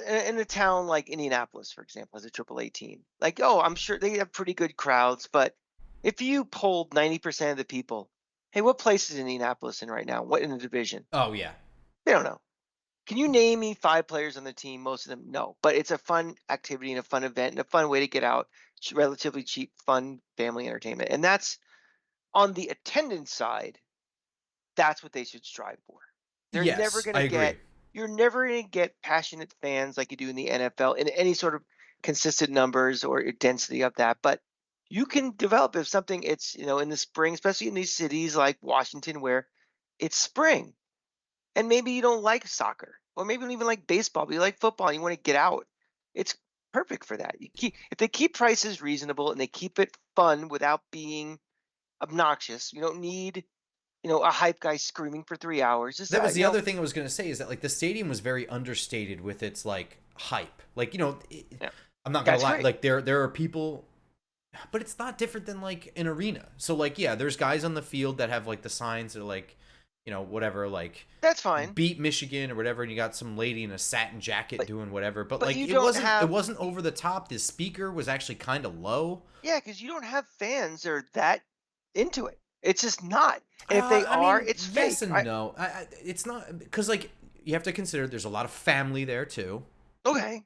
in a town like Indianapolis, for example, has a AAA team. Like, oh, I'm sure they have pretty good crowds, but If you polled 90% of the people, hey, what place is Indianapolis in right now? What in the division? Oh yeah. They don't know. Can you name me 5 players on the team? Most of them, no. But it's a fun activity and a fun event and a fun way to get out. Relatively cheap, fun family entertainment. And that's on the attendance side, that's what they should strive for. They're never Yes, going I to get agree. you're never going to get passionate fans like you do in the NFL in any sort of consistent numbers or density of that, but you can develop if something it's, in the spring, especially in these cities like Washington where it's spring and maybe you don't like soccer or maybe you don't even like baseball, but you like football and you want to get out. It's perfect for that. If they keep prices reasonable and they keep it fun without being obnoxious, you don't need a hype guy screaming for 3 hours. Just That was the other thing I was going to say is that like the stadium was very understated with its like hype. Like, yeah, I'm not going to that's lie, great. like there are people, but it's not different than like an arena. So like yeah, there's guys on the field that have like the signs that are like, whatever, like That's fine. beat Michigan or whatever, and you got some lady in a satin jacket But doing whatever. But but like you it don't wasn't it have wasn't over the top. The speaker was actually kind of low. yeah, because you don't have fans that are that into it. It's just not. And if they I are, mean, it's yes fake. and no. It's not because like you have to consider there's a lot of family there too. Okay.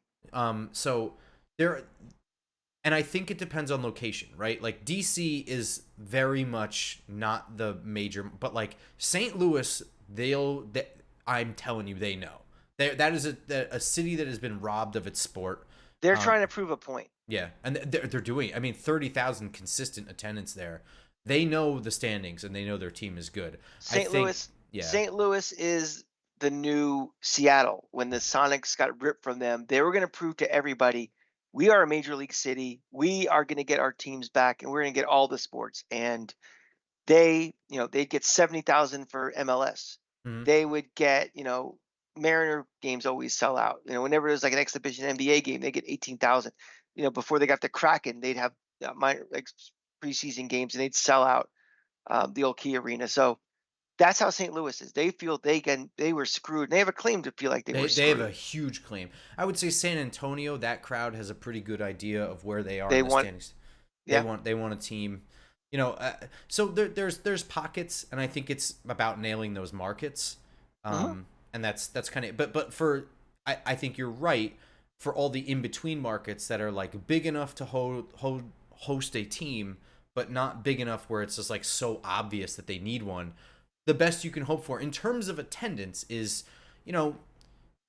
So there, and I think it depends on location, right? Like DC is very much not the major, but like St. Louis, I'm telling you, they know. That is a city that has been robbed of its sport. They're Um, trying to prove a point. yeah, and they're doing. I mean, 30,000 consistent attendance there. They know the standings and they know their team is good. I St. think, Louis yeah, St. Louis is the new Seattle. When the Sonics got ripped from them, they were going to prove to everybody we are a major league city. We are going to get our teams back and we're going to get all the sports. And they'd get 70,000 for MLS. hmm They would get, Mariner games always sell out. Whenever there's like an exhibition NBA game, they get 18,000. Before they got the Kraken, they'd have minor like preseason games and they'd sell out the old Key Arena. So that's how St. Louis is. They feel they were screwed. And they have a claim to feel like they were they have a screwed. huge claim. I would say San Antonio. That crowd has a pretty good idea of where they are They in the want, standings. yeah. They want a team. So there's pockets, and I think it's about nailing those markets. Hmm. And that's kind of but for I think you're right for all the in between markets that are like big enough to host a team, but not big enough where it's just like so obvious that they need one. The best you can hope for in terms of attendance is, you know,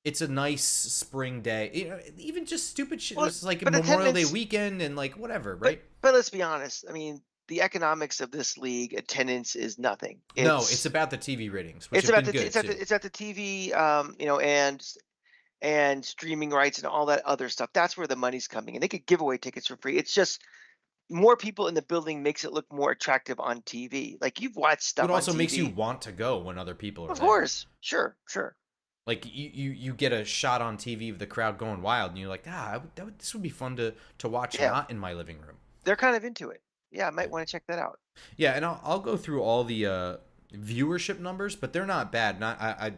it's a nice spring day. Even just stupid shit. Well, It's like a but Memorial Day attendance, weekend and like whatever, but right? but let's be honest. I mean, the economics of this league, attendance is nothing. No, it's about the TV ratings, which It's have about been the good too. it's at the TV, and streaming rights and all that other stuff. That's where the money's coming, and they could give away tickets for free. It's just more people in the building makes it look more attractive on TV. Like you've watched It stuff on also makes you TV, want to go when other people are of there. course, sure, sure, Like you get a shot on TV of the crowd going wild, and you're like, this would be fun to watch, yeah, not in my living room. they're kind of into it. Yeah, I Yeah, might want to check that out. yeah, and I'll go through all the viewership numbers, but they're not bad. Not I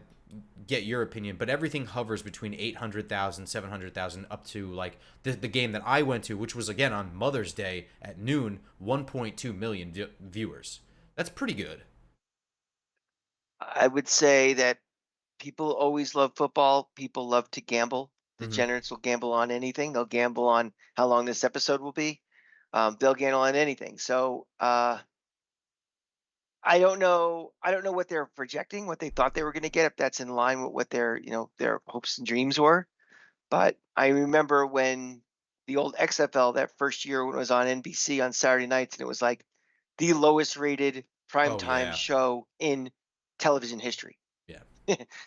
get your opinion, but everything hovers between 800,000, 700,000, up to like the game that I went to, which was again on Mother's Day at noon, 1.2 million viewers. That's pretty good. I would say that people always love football. People love to gamble. hmm Degenerates will gamble on anything. They'll gamble on how long this episode will be. They'll gamble on anything. So I don't know. I don't know what they're projecting, what they thought they were going to get, if that's in line with what their hopes and dreams were. But I remember when the old XFL that first year when it was on NBC on Saturday nights, and it was like the lowest rated Oh primetime yeah, show in television history. yeah.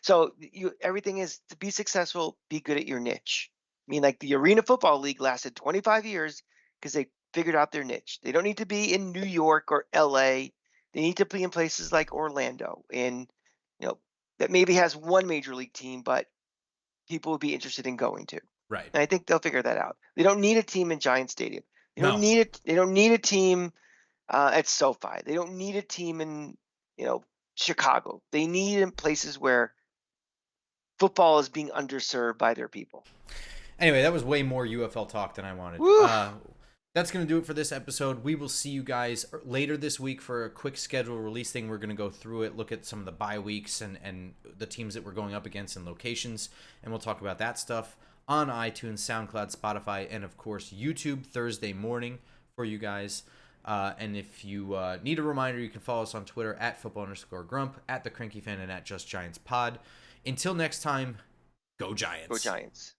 So everything is to be successful, be good at your niche. I mean, like the Arena Football League lasted 25 years because they figured out their niche. They don't need to be in New York or LA. They need to be in places like Orlando, and you know that maybe has one major league team, but people would be interested in going to. Right. And I think they'll figure that out. They don't need a team in Giant Stadium. They don't No. need it. They don't need a team at SoFi. They don't need a team in you know Chicago. They need in places where football is being underserved by their people. Anyway, that was way more UFL talk than I wanted. Woo! that's going to do it for this episode. We will see you guys later this week for a quick schedule release thing. We're going to go through it, look at some of the bye weeks and the teams that we're going up against and locations, and we'll talk about that stuff on iTunes, SoundCloud, Spotify, and of course YouTube Thursday morning for you guys. And if you need a reminder, you can follow us on Twitter at @football_grump, at the Cranky Fan, and at Just Giants Pod. Until next time, go Giants. Go Giants.